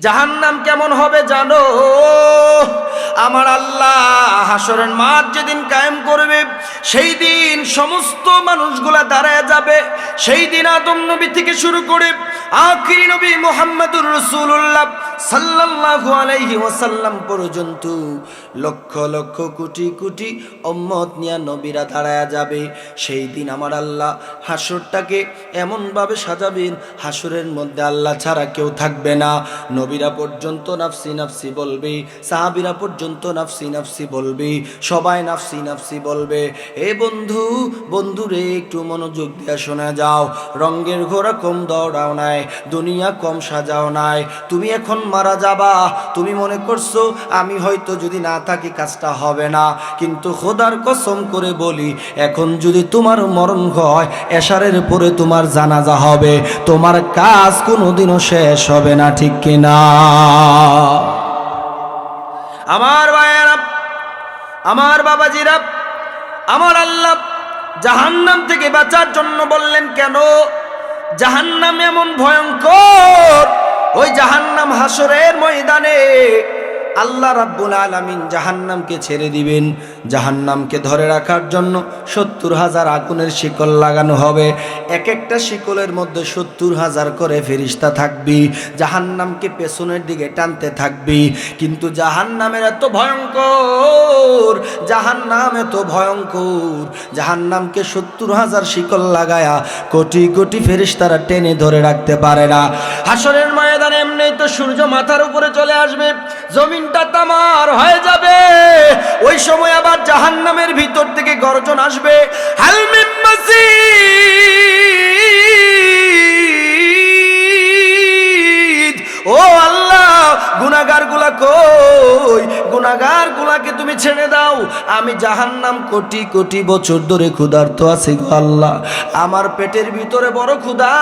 জাহান্নাম কেমন হবে জানো? আমার আল্লাহ হাসরের মাঠ যেদিন কায়েম করবে, সেই দিন সমস্ত মানুষগুলা দাঁড়ায় যাবে। সেই দিন আদম নবী থেকে শুরু করে আখিরি নবী মুহাম্মদুর রাসূলুল্লাহ সাল্লাল্লাহু আলাইহি ওয়াসাল্লাম পর্যন্ত লক্ষ লক্ষ কোটি কোটি উম্মত নিয়ে নবীরা দাঁড়ায় যাবে। সেই দিন আমার আল্লাহ হাসরটাকে এমনভাবে সাজাবেন, হাসরের মধ্যে আল্লাহ ছাড়া কেউ থাকবে না। নবীরা পর্যন্ত নাফসি নাফসি বলবে, সাহাবীরা পর্যন্ত নাফসি নাফসি বলবে, সবাই নাফসি নাফসি বলবে। এ বন্ধু, বন্ধুরে একটু মনোযোগ দিয়ে শোনা যাও। রঙ্গের ঘোড়া কম দৌড়াও নাই, দুনিয়া কম সাজাও নাই। তুমি এখন মারা যাবা, তুমি মনে করছো আমি হয়তো যদি না থাকি কাজটা হবে না, কিন্তু খোদার কসম করে বলি, এখন যদি তোমার মরণ হয়, এশারের পরে তোমার জানাজা হবে, তোমার কাজ কোনোদিনও শেষ হবে না, ঠিক কিনা? আমার ভাইয়েরা, আমার বাবাজিরা, আমার আল্লাহ জাহান্নাম থেকে বাঁচার জন্য বললেন। কেন? জাহান্নাম এমন ভয়ঙ্কর, ওই জাহান্নাম হাসরের ময়দানে আল্লাহ রাব্বুল আলামিন জাহান্নামকে ছেড়ে দিবেন। জাহান্নামকে ধরে রাখার জন্য ৭০,০০০ আগুনের শিকল লাগানো হবে। এক একটা শিকলের মধ্যে ৭০,০০০ করে ফেরেশতা থাকবে, জাহান্নামকে পেছনের দিকে টানতে থাকবে। কিন্তু জাহান্নামের এত ভয়ঙ্কর, জাহান্নাম এত ভয়ঙ্কর, জাহান্নামকে ৭০,০০০ শিকল লাগায়া কোটি কোটি ফেরেশতারা টেনে ধরে রাখতে পারে না। হাসরের ময়দানে এমনি তো সূর্য মাথার উপরে চলে আসবে, জমিনটা তামার হয়ে যাবে। ওই সময় আবার জাহান্নামের ভিতর থেকে গর্জন আসবে, হাল মিন মাজিদ। ও আল্লাহ, গুনাহগার গুলা কই? গুনাহগার গুলাকে তুমি ছেড়ে দাও। আমি জাহান্নাম কোটি কোটি বছর ধরে ক্ষুধার্ত আছি গো আল্লাহ, আমার পেটের ভিতরে বড় ক্ষুধা।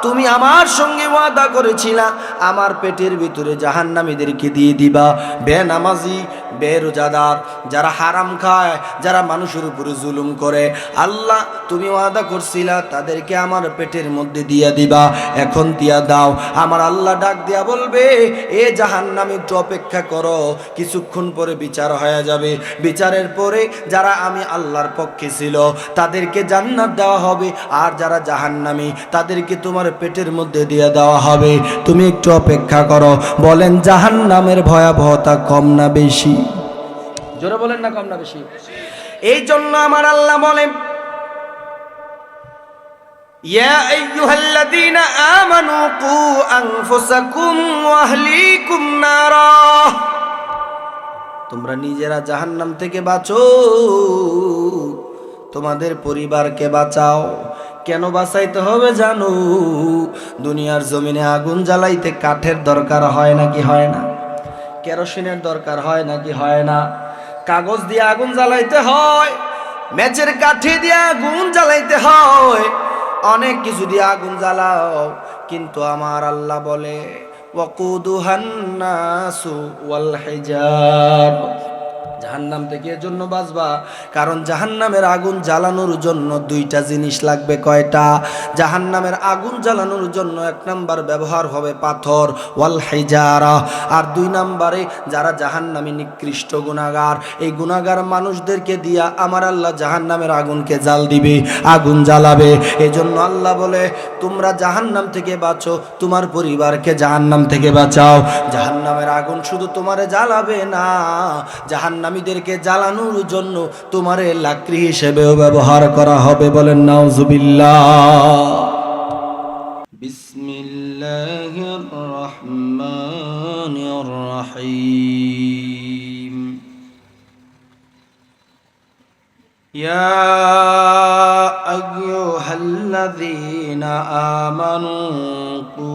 তুমি আমার সঙ্গে ওয়াদা করেছিলা আমার পেটের ভিতরে জাহান্নামীদেরকে দিয়ে দিবা। বেনামাজি, বেরোজাদার, যারা হারাম খায়, যারা মানুষের উপরে জুলুম করে, আল্লাহ তুমি ওয়াদা করছিলা তাদেরকে আমার পেটের মধ্যে দিয়া দিবা, এখন দিয়া দাও। আমার আল্লাহ ডাক দিয়া বলবে, এ জাহান্নামী একটু অপেক্ষা করো, কিছুক্ষণ পরে বিচার হয়ে যাবে। বিচারের পরে যারা আমি আল্লাহর পক্ষে ছিল তাদেরকে জান্নাত দেওয়া হবে, আর যারা জাহান্নামী তাদেরকে তোমার পেটের মধ্যে দিয়ে দেওয়া হবে। তুমি একটু অপেক্ষা করো। বলেন জাহান্নামের ভয়াবহতা কম না বেশি? জোরে বলেন না, কম না বেশি? এই জন্য আমার আল্লাহ বলেন, ইয়া আইয়ুহাল্লাযীনা আমানু কু আনফুসাকুম ওয়া আহলিকুম নারা। তোমরা নিজেরা জাহান্নাম থেকে বাঁচো, তোমাদের পরিবারকে বাঁচাও। কেন বাঁচাইতে হবে জানো? দুনিয়ার জমিনে আগুন জ্বালাইতে কাঠের দরকার হয় নাকি হয় না? কেরোসিনের দরকার হয় নাকি হয় না? কাগজ দিয়ে আগুন জ্বালাইতে হয়, ম্যাচের কাঠি দিয়ে আগুন জ্বালাইতে হয়, অনেক কিছু দিয়ে আগুন জ্বালাও। কিন্তু আমার আল্লাহ বলে, ওয়াকুদুহান নাসু ওয়াল হিজার। জাহান্নাম থেকে এজন্য বাঁচবা, কারণ জাহান্নামের আগুন জ্বালানোর জন্য দুইটা জিনিস লাগবে। কয়টা? জাহান্নামের আগুন জ্বালানোর জন্য এক নাম্বার ব্যবহার হবে পাথর, ওয়াল হিজারা। আর দুই নাম্বারে যারা জাহান্নামী নিকৃষ্ট গুনাহগার, এই গুনাহগার মানুষদেরকে দিয়া আমার আল্লাহ জাহান্নামের আগুনকে জ্বাল দিবে, আগুন জ্বালাবে। এজন্য আল্লাহ বলে, তোমরা জাহান্নাম থেকে বাঁচো, তোমার পরিবারকে জাহান্নাম থেকে বাঁচাও। জাহান্নামের আগুন শুধু তোমারে জ্বালাবে না, জাহান্নামীদেরকে জ্বালানোর জন্য তোমারে লাকড়ি হিসেবেও ব্যবহার করা হবে। বলেন নাউজুবিল্লাহ। বিসমিল্লাহির রহমানির রহিম। ইয়া আইয়ুহাল্লাযীনা আমানু কু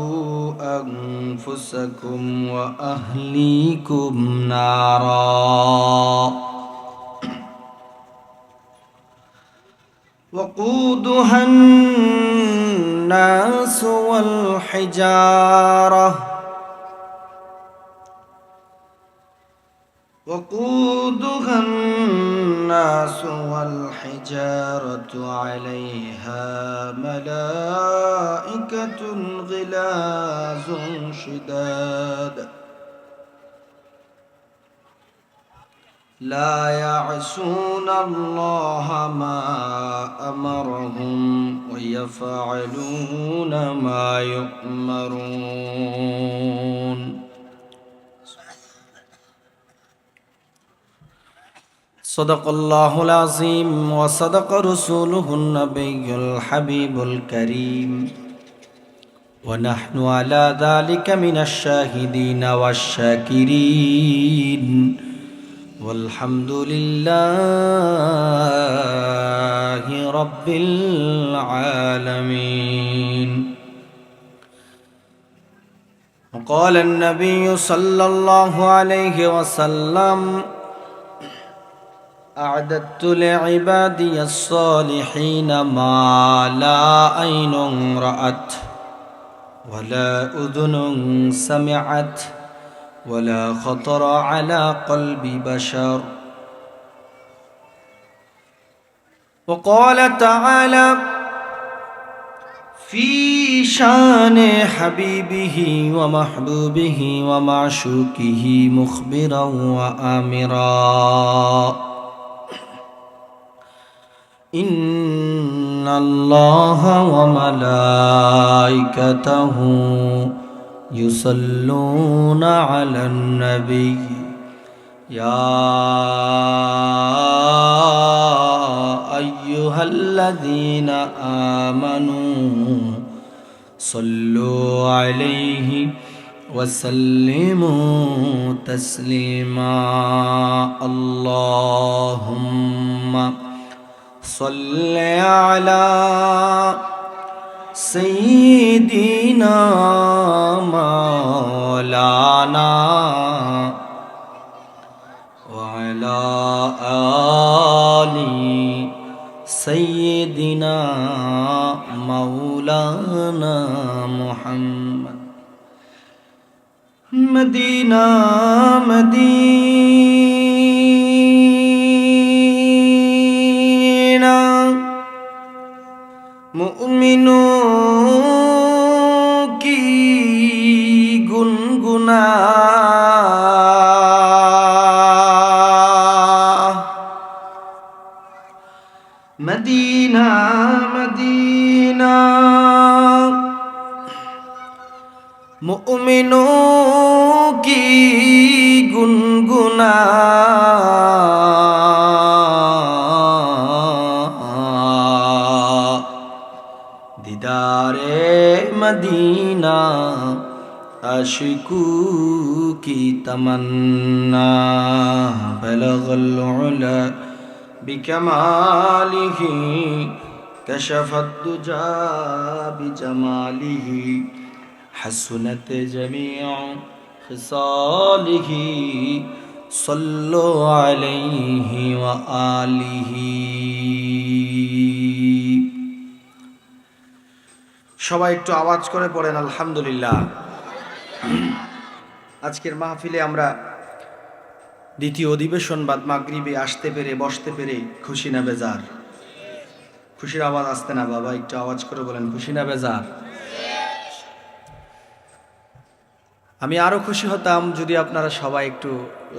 আনফুসাকুম ওয়া আহলিকুম নারা। وقودها الناس والحجارة وقودها الناس والحجارة الحجارة عليها ملائكة غلاظ شداد لا يعصون الله ما أمرهم ويفعلون ما يؤمرون صدق الله العظيم وصدق رسوله النبي الحبيب الكريم ونحن على ذلك من الشاهدين والشاكرين والحمد لله رب العالمين وقال النبي صلى الله عليه وسلم أعددت لعبادي الصالحين ما لا عين رأت ولا أذن سمعت ولا خطر على قلب بشر وقال تعالى في شان حبيبه ومحبوبه ومعشوقه مخبرا وآمرا إن الله وملائكته يصلون على النبي يا أيها الذين آمنوا صلوا عليه وسلموا تسليما اللهم صل على سيدنا مولانا وعلى آل سيدنا مولانا محمد مدینہ مدینہ مومنوں کی گنگنا مدینہ مدینہ مومنوں کی گنگنا دیدار مدینہ عاشقوں کی تمنا بلغ العلا بکمالہ کشف الدجى بجمالہ حسنت جميع خصاله صلوا عليه وآله সবাই একটু আওয়াজ করে পড়েন আলহামদুলিল্লাহ। আজকের মাহফিলে আমরা দ্বিতীয় অধিবেশন বাদ মাগরিবে আসতে পেরে বসতে পেরে খুশি না বেজার? খুশির আওয়াজ আসতে না বাবা, একটু আওয়াজ করে বলেন খুশি না বেজার? আমি আরো খুশি হতাম যদি আপনারা সবাই একটু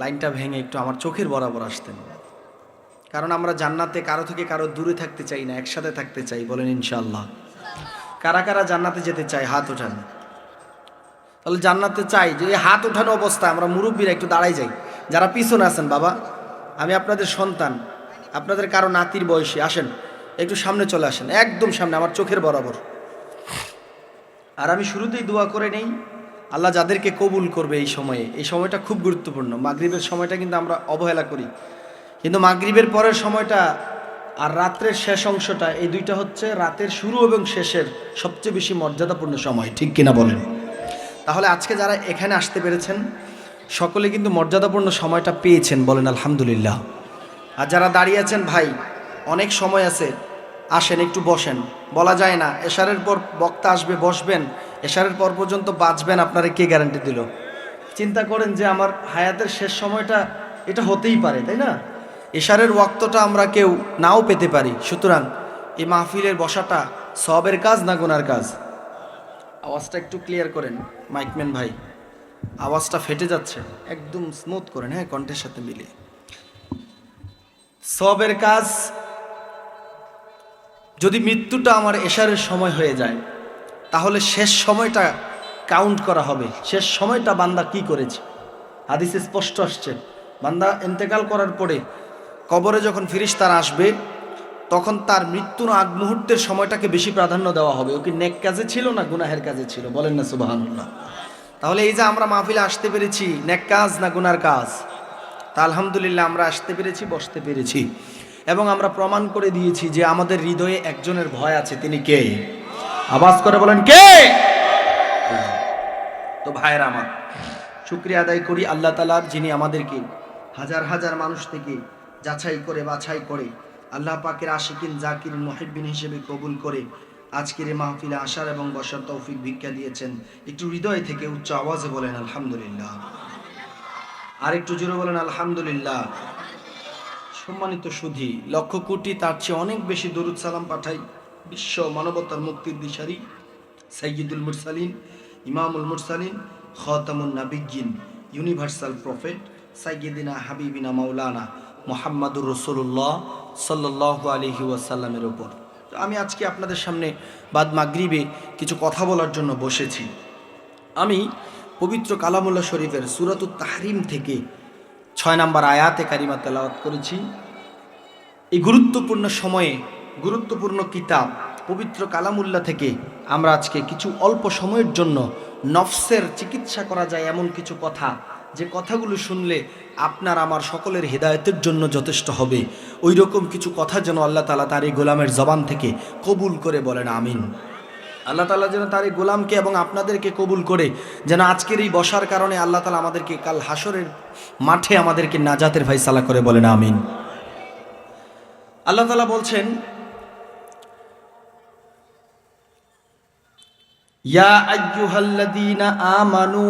লাইনটা ভেঙে একটু আমার চোখের বরাবর আসতেন, কারণ আমরা জান্নাতে কারো থেকে কারো দূরে থাকতে চাই না, একসাথে থাকতে চাই। বলেন ইনশাআল্লাহ। কারা কারা জান্নাতে যেতে চাই হাত ওঠান। তাহলে জান্নাতে চাই যে এই হাত ওঠানো অবস্থায় আমরা মুরব্বীরা একটু দাঁড়াই যাই। যারা পিছনে আছেন বাবা, আমি আপনাদের সন্তান, আপনাদের কারো নাতির বয়সী, আসেন একটু সামনে চলে আসেন, একদম সামনে আমার চোখের বরাবর। আর আমি শুরুতেই দোয়া করে নেই, আল্লাহ যাদেরকে কবুল করবে এই সময়ে, এই সময়টা খুব গুরুত্বপূর্ণ। মাগরিবের সময়টা কিন্তু আমরা অবহেলা করি, কিন্তু মাগরিবের পরের সময়টা আর রাত্রের শেষ অংশটা, এই দুইটা হচ্ছে রাতের শুরু এবং শেষের সবচেয়ে বেশি মর্যাদাপূর্ণ সময়, ঠিক কিনা বলেন? তাহলে আজকে যারা এখানে আসতে পেরেছেন সকলে কিন্তু মর্যাদাপূর্ণ সময়টা পেয়েছেন, বলেন আলহামদুলিল্লাহ। আর যারা দাঁড়িয়ে আছেন ভাই, অনেক সময় আছে, আসেন একটু বসেন। বলা যায় না এশারের পর বক্তা আসবে, বসবেন, এশারের পর পর্যন্ত বাঁচবেন, আপনারা কে গ্যারান্টি দিল? চিন্তা করেন যে আমার হায়াতের শেষ সময়টা এটা হতেই পারে, তাই না? এশারের ওয়াক্তটা আমরা কেউ নাও পেতে পারি, সুতরাং এই মাহফিলের বসাটা সবের কাজ না গুনার কাজ? আওয়াজটা একটু ক্লিয়ার করেন মাইকম্যান ভাই, আওয়াজটা ফেটে যাচ্ছে, একদম স্মুথ করেন, হ্যাঁ, কণ্ঠের সাথে মিলিয়ে। সবের কাজ। যদি মৃত্যুটা আমার এশারের সময় হয়ে যায়, তাহলে শেষ সময়টা কাউন্ট করা হবে, শেষ সময়টা বান্দা কি করেছে। হাদিসে স্পষ্ট আসছে, বান্দা ইন্তেকাল করার পরে কবরে যখন ফেরেশতারা আসবে, তখন তার মৃত্যুর আগ মুহূর্তের সময়টাকে বেশি প্রাধান্য দেওয়া হবে। ও কি নেক কাজে ছিল না গুনাহের কাজে ছিল? বলেন না সুবহানাল্লাহ। তাহলে এই যে আমরা মাহফিলে আসতে পেরেছি, নেক কাজ না গুনার কাজ? তা আলহামদুলিল্লাহ আমরা আসতে পেরেছি, বসতে পেরেছি, এবং আমরা প্রমাণ করে দিয়েছি যে আমাদের হৃদয়ে একজনের ভয় আছে। তিনি কে? আওয়াজ করে বলেন কে? তো ভাইয়েরা আমার, শুকরিয়া আদায় করি আল্লাহ তাআলার, যিনি আমাদেরকে হাজার হাজার মানুষ থেকে যাচাই করে বাছাই করে আল্লাহ পাকের আশিকিন জাকিরিন মুহিব্বিন হিসেবে কবুল করে আজকের এই মাহফিলে আসার এবং বসার তৌফিক ভিক্ষা দিয়েছেন। একটু হৃদয় থেকে উচ্চ আওয়াজে বলেন আলহামদুলিল্লাহ। আর একটু জোরে বলেন আলহামদুলিল্লাহ। সম্মানিত সুধী, লক্ষ কোটি তার চেয়ে অনেক বেশি দরুদ সালাম পাঠাই বিশ্ব মানবতার মুক্তির দিশারি সাইয়্যিদুল মুরসালিন, ইমামুল মুরসালিন, খাতামুন নাবিয়্যিন, ইউনিভার্সাল প্রফেট সাইয়্যিদিনা হাবিবিনা মাওলানা মুহাম্মাদুর রাসূলুল্লাহ সাল্লাল্লাহু আলাইহি ওয়াসাল্লামের উপর। তো আমি আজকে আপনাদের সামনে বাদ মাগরিবে কিছু কথা বলার জন্য বসেছি। আমি পবিত্র কালামুল্লাহ শরীফের সূরাতুত তাহরিম থেকে 6 নম্বর আয়াতে কারিমা তেলাওয়াত করেছি। এই গুরুত্বপূর্ণ সময়ে গুরুত্বপূর্ণ কিতাব পবিত্র কালামুল্লাহ থেকে আমরা আজকে কিছু অল্প সময়ের জন্য নফসের চিকিৎসা করা যায় এমন কিছু কথা, যে কথাগুলো শুনলে আপনার আমার সকলের হেদায়েতের জন্য যথেষ্ট হবে, ওই রকম কিছু কথা যেন আল্লাহ তাআলা তার এই গোলামের জবান থেকে কবুল করে বলেন আমিন। আল্লাহ তাআলা যেন তার এই গোলামকে এবং আপনাদেরকে কবুল করে, যেন আজকের এই বসার কারণে আল্লাহ তাআলা আমাদেরকে কাল হাসরের মাঠে আমাদেরকে নাজাতের ফায়সালা করে বলেন আমিন। আল্লাহ তাআলা বলছেন, ইয়া আইয়ুহাল্লাযীনা আমানু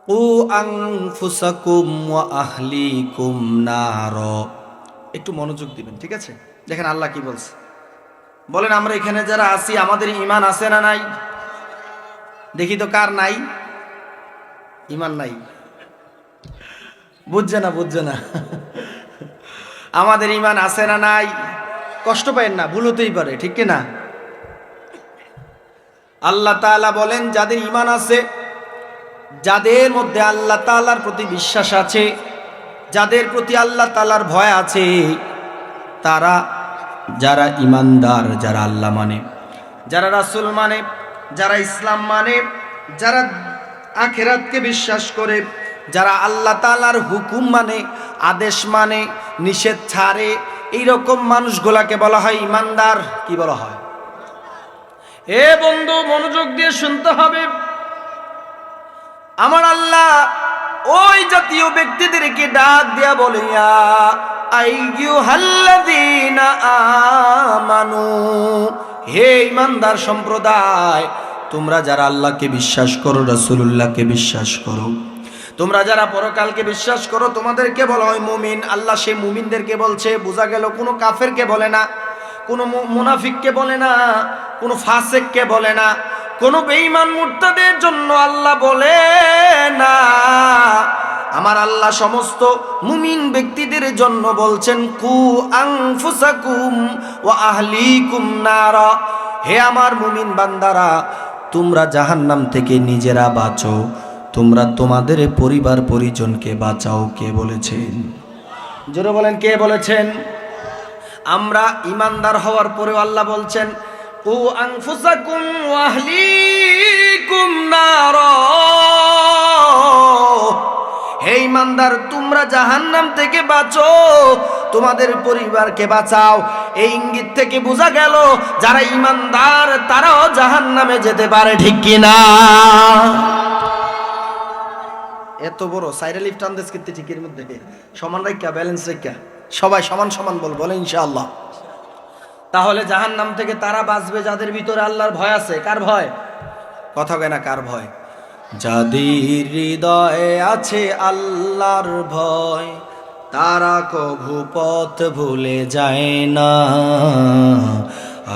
কু আনফুসাকুম ওয়া আহলিকুম নার। একটু মনোযোগ দিবেন, ঠিক আছে? দেখেন আল্লাহ কি বলছে। বলেন, আমরা এখানে যারা আছি আমাদের ঈমান আছে না নাই? দেখি তো কার নাই ঈমান? নাই, বুঝছে না, বুঝছে না। আমাদের ঈমান আছে না নাই? কষ্ট পাইেন না, ভুল হতেই পারে, ঠিক কি না? আল্লাহ তাআলা বলেন, যাদের ঈমান আছে, যাদের মধ্যে আল্লাহ তাআলার প্রতি বিশ্বাস আছে, যাদের প্রতি আল্লাহ তাআলার ভয় আছে, তারা যারা ঈমানদার, যারা আল্লাহ মানে, যারা রাসূল মানে, যারা ইসলাম মানে, যারা আখিরাতকে বিশ্বাস করে, যারা আল্লাহ তাআলার হুকুম মানে, আদেশ মানে, নিষেধ ছাড়ে, এইরকম মানুষগুলাকে বলা হয় ঈমানদার। কি বলা হয়? এ বন্ধু, মনোযোগ দিয়ে শুনতে হবে। আমার আল্লাহ ওই জাতীয় ব্যক্তিদেরকে ডাক দেয়া বলে, ইয়া আইয়ুহাল্লাযীনা আমানু, হে ঈমানদার সম্প্রদায়, তোমরা যারা আল্লাহকে বিশ্বাস করো, রাসূলুল্লাহকে বিশ্বাস করো, তোমরা যারা পরকালকে বিশ্বাস করো, তোমাদেরকে বলা হয় মুমিন। আল্লাহ সেই মুমিনদেরকে বলছে, বোঝা গেল কোনো কাফেরকে বলে না, কোনো মুনাফিককে বলে না, কোনো ফাসিককে বলে না, কোনো বেঈমান মুরতাদের জন্য আল্লাহ বলে না। আমার আল্লাহ সমস্ত মুমিন ব্যক্তিদের জন্য বলছেন, কু আনফুসাকুম ওয়া আহলিকুম নারা, হে আমার মুমিন বান্দারা, তোমরা জাহান্নাম থেকে নিজেরা বাঁচো, তোমরা তোমাদের পরিবার পরিজনকে বাঁচাও। কে বলেছেন? জোরে বলেন, কে বলেছেন? আমরা ঈমানদার হওয়ার পরেও আল্লাহ বলছেন, কু আনফুসাকুম ওয়া আহলিকুম নারা, হে ঈমানদার, তোমরা জাহান্নাম থেকে বাঁচো, তোমাদের পরিবারকে বাঁচাও। এই ইঙ্গিত থেকে বোঝা গেল যারা ঈমানদার তারাও জাহান্নামে যেতে পারে, ঠিক কি না? এত বড় সাইরা লিফট আন্দাজ করতে ঠিকের মধ্যে সমান রাখা, ব্যালেন্স রাখা, সবাই সমান সমান বলে ইনশাআল্লাহ। তাহলে জাহান্নাম থেকে তারা বাঁচবে যাদের ভিতরে আল্লাহর ভয় আছে। কার ভয়? কথা কয় না, কার ভয়? যাদের হৃদয়ে আছে আল্লাহর ভয়, তারা কভু পথ ভুলে যায় না।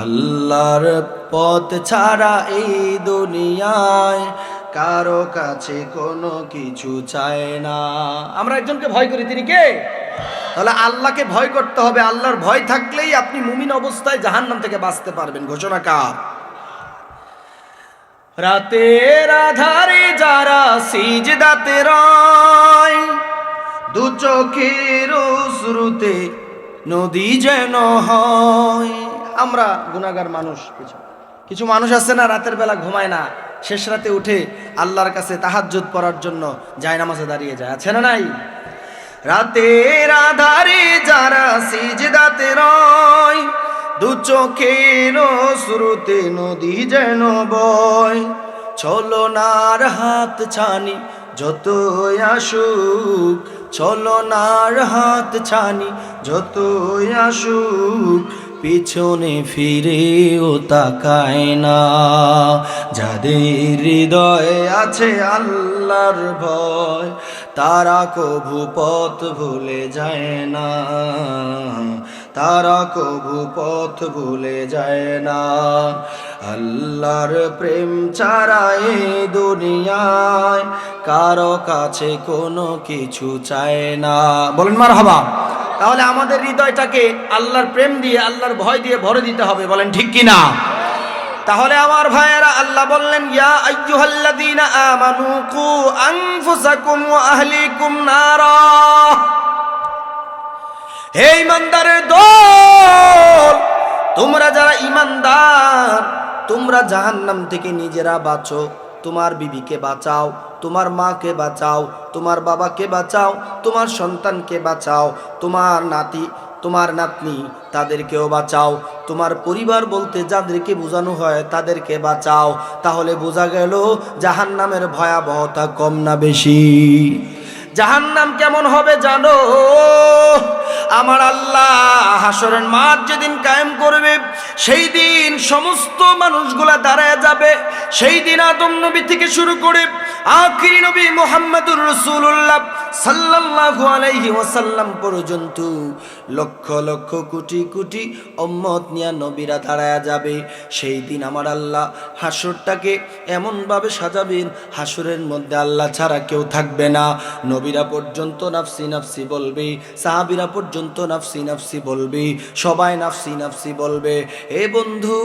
আল্লাহর পথ ছাড়া এই দুনিয়ায় কারো কাছে কোনো কিছু চায় না। আমরা একজনকে ভয় করি, তিনি কে? তাহলে আল্লাহকে ভয় করতে হবে। আল্লাহর ভয় থাকলেই আপনি মুমিন অবস্থায় জাহান্নাম থেকে বাঁচতে পারবেন। ঘোষণা কার? রাতের আধারে যারা সিজদাতে রয়, দু চোখের অশ্রুতে নদী যেন হয়। আমরা গুনাহগার মানুষ, কিছু মানুষ আছে না, রাতের বেলা ঘুমায় না, শেষ রাতে উঠে আল্লাহর কাছে তাহাজ্জুদ পড়ার জন্য জায়নামাজে দাঁড়িয়ে যায়, আছে না নাই? রাতের আধারে যারা সিজদাতে রয়, দু চোখের অশ্রুতে নদী যেন বয়। ছলনার হাত ছানি যতই আসুক, ছলনার হাত ছানি যতই আসুক, পিছনে ফিরেও তাকায় না। যাদের হৃদয়ে আছে আল্লাহর ভয়, তারা কভু পথ ভুলে যায় না, তারা কভু পথ ভুলে যায় না। আল্লাহর প্রেম ছাড়া এই দুনিয়ায় কারো কাছে কোনো কিছু চায় না। বলেন মারহাবা। তাহলে আমাদের হৃদয়টাকে আল্লাহর প্রেম দিয়ে, আল্লাহর ভয় দিয়ে ভরে দিতে হবে। বলেন ঠিক কিনা? তাহলে আমার ভাইয়েরা, আল্লাহ বললেন, ইয়া আইয়ুহাল্লাযীনা আমানু কু আনফুসাকুম ওয়া আহলিকুম নারা। হে ঈমানদারের দল, তোমরা যারা ঈমানদার, তোমরা জাহান্নাম থেকে নিজেরা বাঁচো, তোমার বিবিকে বাঁচাও, তোমার মাকে বাঁচাও, তোমার বাবাকে বাঁচাও, তোমার সন্তানকে বাঁচাও, তোমার নাতি, তোমার নাতনি, তাদেরকেও বাঁচাও, তোমার পরিবার বলতে যাদেরকে বোঝানো হয় তাদেরকে বাঁচাও। তাহলে বোঝা গেল জাহান্নামের ভয়াবহতা কম না বেশি? জাহান্নাম কেমন হবে জানো? আমার আল্লাহ হাসরের মাঠ যেদিন কায়েম করবে, সেই দিন সমস্ত মানুষগুলা দাঁড়ায় যাবে। সেই দিন আদম নবী থেকে শুরু করে আখিরি নবী মুহাম্মদুর রাসূলুল্লাহ সাল্লাল্লাহু আলাইহি ওয়াসাল্লাম পর্যন্ত লক্ষ লক্ষ কোটি কোটি উম্মত নিয়ে নবীরা দাঁড়ায় যাবে। সেই দিন আমার আল্লাহ হাসরটাকে এমনভাবে সাজাবেন, হাসরের মধ্যে আল্লাহ ছাড়া কেউ থাকবে না। নবীরা পর্যন্ত নাফসি নাফসি বলবে, সাহাবীরা পর্যন্ত নাফসি নাফসি বলবে, সবাই নাফসি নাফসি বলবে। এ বন্ধু,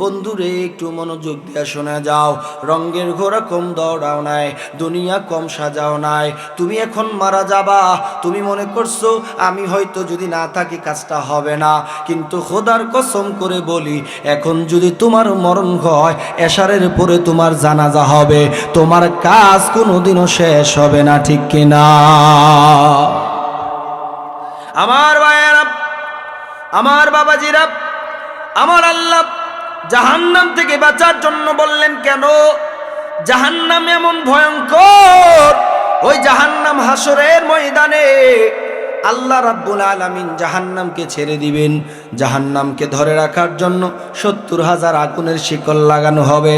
বন্ধুরে একটু মনোযোগ দিয়ে শোনা যাও। রঙ্গের ঘোড়া কম দৌড়াও নাই, দুনিয়া কম সাজাও নাই। তুমি এখন মারা যাবা, তুমি মনে করছো আমি হয়তো যদি না থাকি কাজটা হবে না, কিন্তু খোদার কসম করে বলি, এখন যদি তোমার মরণ হয়, এশারের পরে তোমার জানাজা হবে, তোমার কাজ কোনোদিনও শেষ হবে না। ঠিক কিনা? আমার ভাইয়েরা, আমার বাবাজিরা, আমার আল্লাহ জাহান্নাম থেকে বাঁচার জন্য বললেন। কেন? জাহান্নাম এমন ভয়ঙ্কর, ওই জাহান্নাম হাসরের ময়দানে আল্লাহ রাব্বুল আলামিন জাহান্নামকে ছেড়ে দিবেন। জাহান্নামকে ধরে রাখার জন্য ৭০,০০০ আগুনের শিকল লাগানো হবে।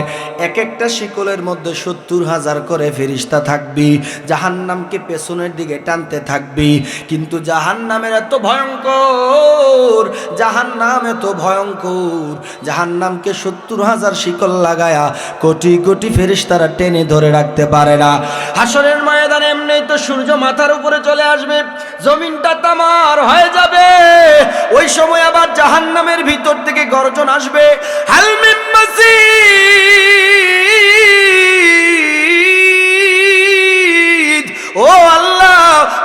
এক একটা শিকলের মধ্যে ৭০,০০০ করে ফেরেশতা থাকবে, জাহান্নামকে পেছনের দিকে টানতে থাকবে। কিন্তু জাহান্নামের এত ভয়ঙ্কর, জাহান্নাম এত ভয়ঙ্কর, জাহান্নামকে ৭০,০০০ শিকল লাগায়া কোটি কোটি ফেরেশতারা টেনে ধরে রাখতে পারে না। হাসরের ময়দানে এমনি তো সূর্য মাথার উপরে চলে আসবে, জমিনটা তামার হয়ে যাবে। ওই সময় আবার জাহান্নামের ভিতর থেকে গর্জন আসবে, হাল মিন মাজিদ। ও আল্লাহ,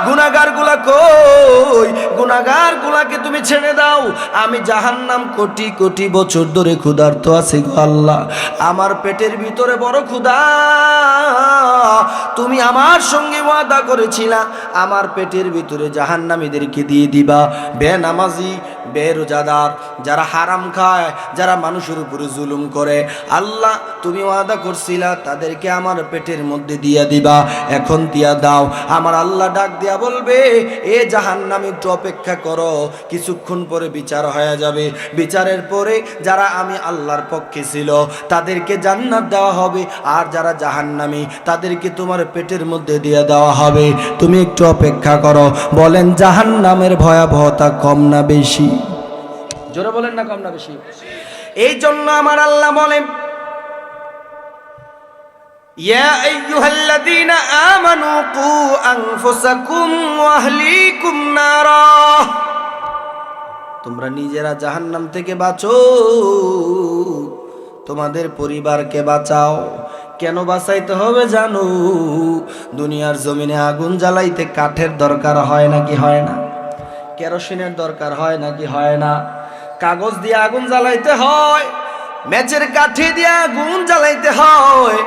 গুনাহগার গুলা কই? গুনাহগার গুলাকে তুমি ছেড়ে দাও। আমি জাহান্নাম কোটি কোটি বছর ধরে ক্ষুধার্ত আছি গো আল্লাহ, আমার পেটের ভিতরে বড় ক্ষুধা। তুমি আমার সঙ্গে ওয়াদা করেছিলা আমার পেটের ভিতরে জাহান্নামীদেরকে দিয়ে দিবা। বেনামাজি, বেরোজাদার, যারা হারাম খায়, যারা মানুষের উপরে জুলুম করে, আল্লাহ তুমি ওয়াদা করছিলা তাদেরকে আমার পেটের মধ্যে দিয়া দিবা। এখন দিয়া দাও। আমার আল্লাহ ডাক দিয়া বলবে, এ জাহান্নামী একটু অপেক্ষা করো, কিছুক্ষণ পরে বিচার হয়ে যাবে। বিচারের পরে যারা আমি আল্লাহর পক্ষে ছিল তাদেরকে জান্নাত দেওয়া হবে, আর যারা জাহান্নামী পানি তাদেরকে তোমার পেটের মধ্যে দিয়ে দেওয়া হবে। তুমি একটু অপেক্ষা করো। বলেন জাহান্নামের ভয়াবহতা কম না বেশি? জোরে বলেন না কম না বেশি? এই জন্য আমার আল্লাহ বলেন, ইয়া আইয়ুহাল্লাযীনা আমানু কু আনফুসাকুম ওয়া আহলিকুম নারা, তোমরা নিজেরা জাহান্নাম থেকে বাঁচো, তোমাদের পরিবারকে বাঁচাও। কেন বাঁচাইতে হবে জানো? দুনিয়ার জমিনে আগুন জ্বালাইতে কাঠের দরকার হয় নাকি হয় না? কেরোসিনের দরকার হয় নাকি হয় না? কাগজ দিয়ে আগুন জ্বালাইতে হয়, ম্যাচের কাঠি দিয়ে আগুন জ্বালাইতে হয়,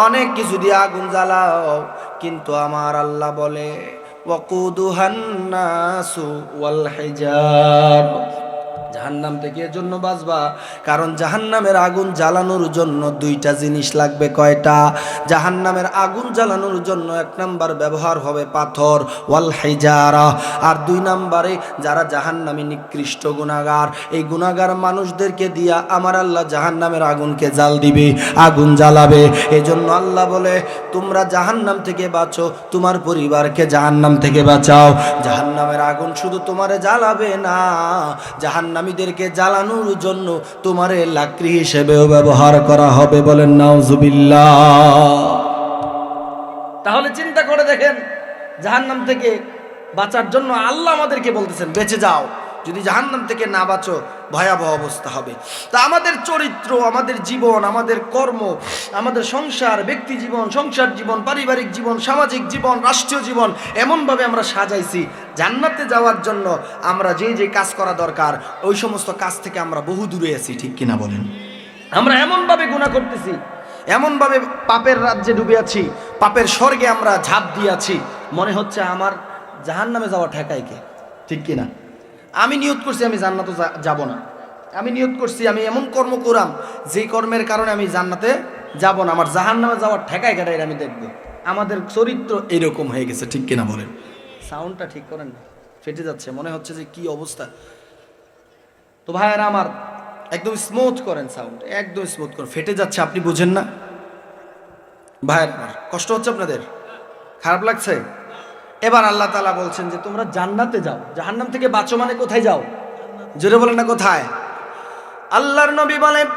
অনেক কিছু দিয়ে আগুন জ্বালাও। কিন্তু আমার আল্লাহ বলে ওয়াকুদুহান নাসু ওয়াল হিজার, জাহান্নাম থেকে এজন্য বাঁচবা কারণ জাহান্নামের আগুন জ্বালানোর জন্য দুইটা জিনিস লাগবে। কয়টা? জাহান্নামের আগুন জ্বালানোর জন্য এক নাম্বার ব্যবহার হবে পাথর, ওয়াল হিজারা। আর দুই নাম্বারে যারা জাহান্নামী নিকৃষ্ট গুনাহগার, এই গুনাহগার মানুষদেরকে দিয়া আমার আল্লাহ জাহান্নামের আগুনকে জ্বাল দিবে, আগুন জ্বালাবে। এজন্য আল্লাহ বলে তোমরা জাহান্নাম থেকে বাঁচো, তোমার পরিবারকে জাহান্নাম থেকে বাঁচাও। জাহান্নামের আগুন শুধু তোমারে জ্বালাবে না, জাহান্নামীদেরকে জ্বালানোর জন্য তোমারে লাকড়ি হিসেবেও ব্যবহার করা হবে। বলেন নাউজুবিল্লাহ। তাহলে চিন্তা করে দেখেন, জাহান্নাম থেকে বাঁচার জন্য আল্লাহ আমাদেরকে বলতেছেন বেঁচে যাও। যদি জাহান্নাম থেকে না বাঁচো ভয়াবহ অবস্থা হবে। তা আমাদের চরিত্র, আমাদের জীবন, আমাদের কর্ম, আমাদের সংসার, ব্যক্তি জীবন, সংসার জীবন, পারিবারিক জীবন, সামাজিক জীবন, রাষ্ট্রীয় জীবন এমনভাবে আমরা সাজাইছি জান্নাতে যাওয়ার জন্য আমরা যে যে কাজ করা দরকার ওই সমস্ত কাজ থেকে আমরা বহু দূরে আছি। ঠিক কিনা বলেন? আমরা এমনভাবে গুনাহ করতেছি, এমনভাবে পাপের রাজ্যে ডুবে আছি, পাপের স্বর্গে আমরা ঝাঁপ দিয়েছি, মনে হচ্ছে আমার জাহান্নামে যাওয়া ঠেকায় কে? ঠিক কিনা? আমি নিয়ত করছি আমি জান্নাতে যাব না, আমি নিয়ত করছি আমি এমন কর্ম করাম যে কর্মের কারণে আমি জান্নাতে যাব না, আমার জাহান্নামে যাওয়ার ঠেকায় কেটাই আমি দেখব। আমাদের চরিত্র এরকম হয়ে গেছে। ঠিক কিনা বলেন? সাউন্ডটা ঠিক করেন, ফেটে যাচ্ছে, মনে হচ্ছে যে কি অবস্থা। তো ভাইয়েরা আমার একদম স্মুথ করেন, সাউন্ড একদম স্মুথ করেন, ফেটে যাচ্ছে আপনি বুঝেন না? ভাইয়ের আমার কষ্ট হচ্ছে, আপনাদের খারাপ লাগছে? এবার আল্লাহ তাআলা বলছেন যে তোমরা জান্নাতে যাও, জাহান্নাম থেকে বাঁচো মানে কোথায় যাও? জোরে বলেন না কোথায়? আল্লাহর নবী বলেন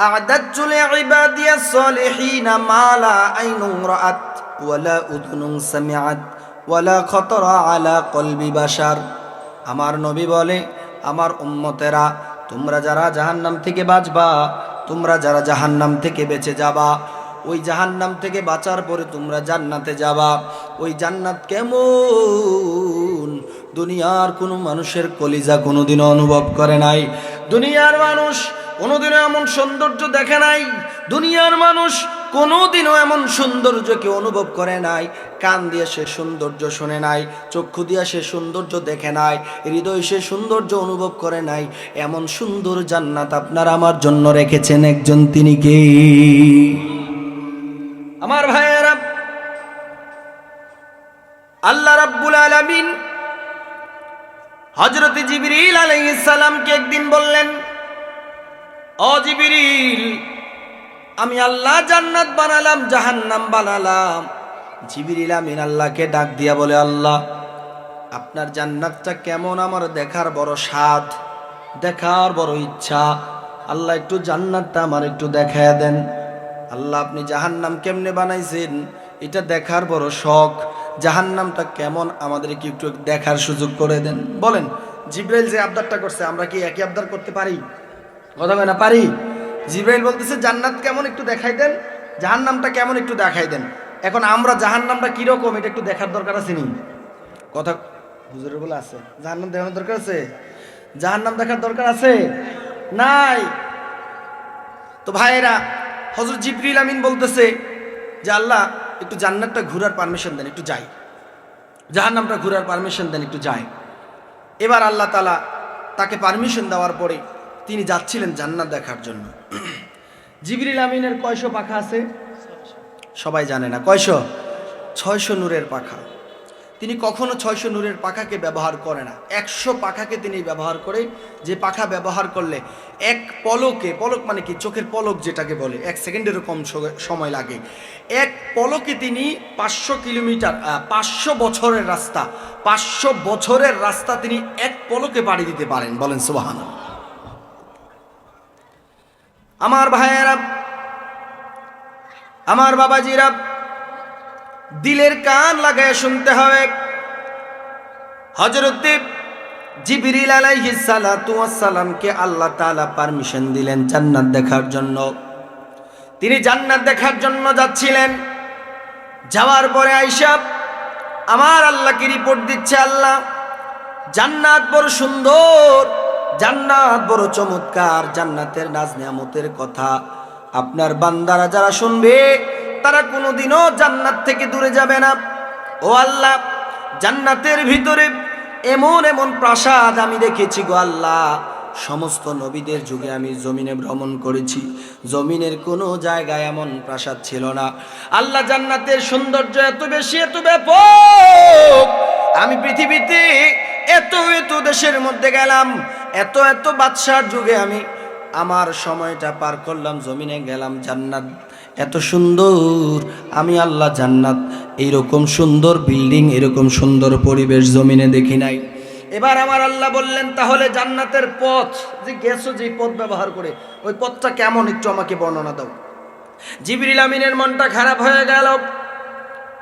আ'দাতু লিইবাদিয়াস সালিহিনা মা লা আইনুন রাআত ওয়ালা উযুনুন সামিআত ওয়ালা খাতারা আলা কলবি বাশার। আমার নবী বলে আমার উম্মতেরা, তোমরা যারা জাহান্নাম থেকে বাঁচবা, তোমরা যারা জাহান্নাম থেকে বেঁচে যাবা, ওই জাহান্নাম থেকে বাঁচার পরে তোমরা জান্নাতে যাবা। ওই জান্নাত কেমন দুনিয়ার কোনো মানুষের কলিজা কোনোদিনও অনুভব করে নাই, দুনিয়ার মানুষ কোনোদিনও এমন সৌন্দর্য দেখে নাই, দুনিয়ার মানুষ কোনোদিনও এমন সৌন্দর্যকে অনুভব করে নাই, কান দিয়ে সে সৌন্দর্য শুনে নাই, চক্ষু দিয়ে সে সৌন্দর্য দেখে নাই, হৃদয় সে সৌন্দর্য অনুভব করে নাই। এমন সুন্দর জান্নাত আপনার আমার জন্য রেখেছেন একজন, তিনি কে? আমার ভাইয়েরা, আল্লাহ রাব্বুল আলামিন হযরত জিবরিল আলাইহিস সালামকে একদিন বললেন, ও জিবরিল, আমি আল্লাহ জান্নাত বানালাম, জাহান্নাম বানালাম। জিবরিল আমিন আল্লাহকে ডাক দিয়া বলে, আল্লাহ আপনার জান্নাতটা কেমন আমার দেখার বড় স্বাদ, দেখার বড় ইচ্ছা, আল্লাহ একটু জান্নাতটা আমার একটু দেখায় দেন। আল্লাহ আপনি জাহান্নাম কেমনে বানাইছেন এটা দেখার বড় শখ, জাহান্নামটা কেমন আমাদেরকে একটু দেখার সুযোগ করে দেন। বলেন জিবরাইল যে আবদারটা করছে আমরা কি একই আবদার করতে পারি? কথা বলে না পারি? জিবরাইল বলতেছে জান্নাত কেমন একটু দেখাই দেন, জাহান্নামটা কেমন একটু দেখাই দেন। এখন আমরা জাহান্নামটা কিরকম এটা একটু দেখার দরকার আছে নি? কথা হুজুরের বলে আছে, জাহান্নাম দেখানোর দরকার আছে? জাহান্নাম দেখার দরকার আছে? নাই। তো ভাইয়েরা, হযরত জিবরিল আমিন বলতেছে যে আল্লাহ একটু জান্নাতটা ঘোরার পারমিশন দেন, একটু যাই, জাহান্নামটা ঘোরার পারমিশন দেন, একটু যাই। এবার আল্লাহ তাআলা তাকে পারমিশন দেওয়ার পরে তিনি যাচ্ছিলেন জান্নাত দেখার জন্য। জিবরিল আমিনের কয়শো পাখা আছে? সবাই জানে না কয়শো? 600 নূরের পাখা। তিনি কখনো 600 নূরের পাখাকে ব্যবহার করে না, 100 পাখাকে তিনি ব্যবহার করে। যে পাখা ব্যবহার করলে এক পলকে, পলক মানে কি, চোখের পলক যেটাকে বলে, 1 সেকেন্ডেরও কম সময় লাগে, এক পলকে তিনি 500 কিলোমিটার, 500 বছরের রাস্তা, 500 বছরের রাস্তা তিনি এক পলকে পাড়ি দিতে পারেন। বলেন সুবহানাল্লাহ। আমার ভাইয়েরা, আমার বাবাজিরা, দিলের কান লাগায় শুনতে হবে। হযরত জিবরিল আলাইহিস সালাতু ওয়াস সালামকে আল্লাহ তাআলা পারমিশন দিলেন জান্নাত দেখার জন্য। তিনি জান্নাত দেখার জন্য যাচ্ছিলেন। যাওয়ার পরে আয়েশা আমার আল্লাহকে রিপোর্ট দিচ্ছে, আল্লাহ জান্নাত বড় সুন্দর, জান্নাত বড় চমৎকার, জান্নাতের নাজ নিয়ামতের কথা আপনার বান্দারা যারা শুনবে তারা কোনোদিনও জান্নাত থেকে দূরে যাবে না। ও আল্লাহ, জান্নাতের ভিতরে এমন এমন প্রাসাদ আমি দেখেছি গো আল্লাহ, সমস্ত নবীদের যুগে আমি জমিনে ভ্রমণ করেছি, জমিনের কোনো জায়গায় এমন প্রাসাদ ছিল না। আল্লাহ, জান্নাতের সৌন্দর্য এত বেশি, এত ব্যাপক, আমি পৃথিবীতে এত এত দেশের মধ্যে গেলাম, এত এত বাদশার যুগে আমি আমার সময়টা পার করলাম, জমিনে গেলাম, জান্নাত এত সুন্দর, আমি আল্লাহ জান্নাত এইরকম সুন্দর বিল্ডিং, এরকম সুন্দর পরিবেশ জমিনে দেখি নাই। এবার আমার আল্লাহ বললেন, তাহলে জান্নাতের পথ যে গেছো, যে পথ ব্যবহার করে, ওই পথটা কেমন একটু আমাকে বর্ণনা দাও। জিবরিল আমিনের মনটা খারাপ হয়ে গেল,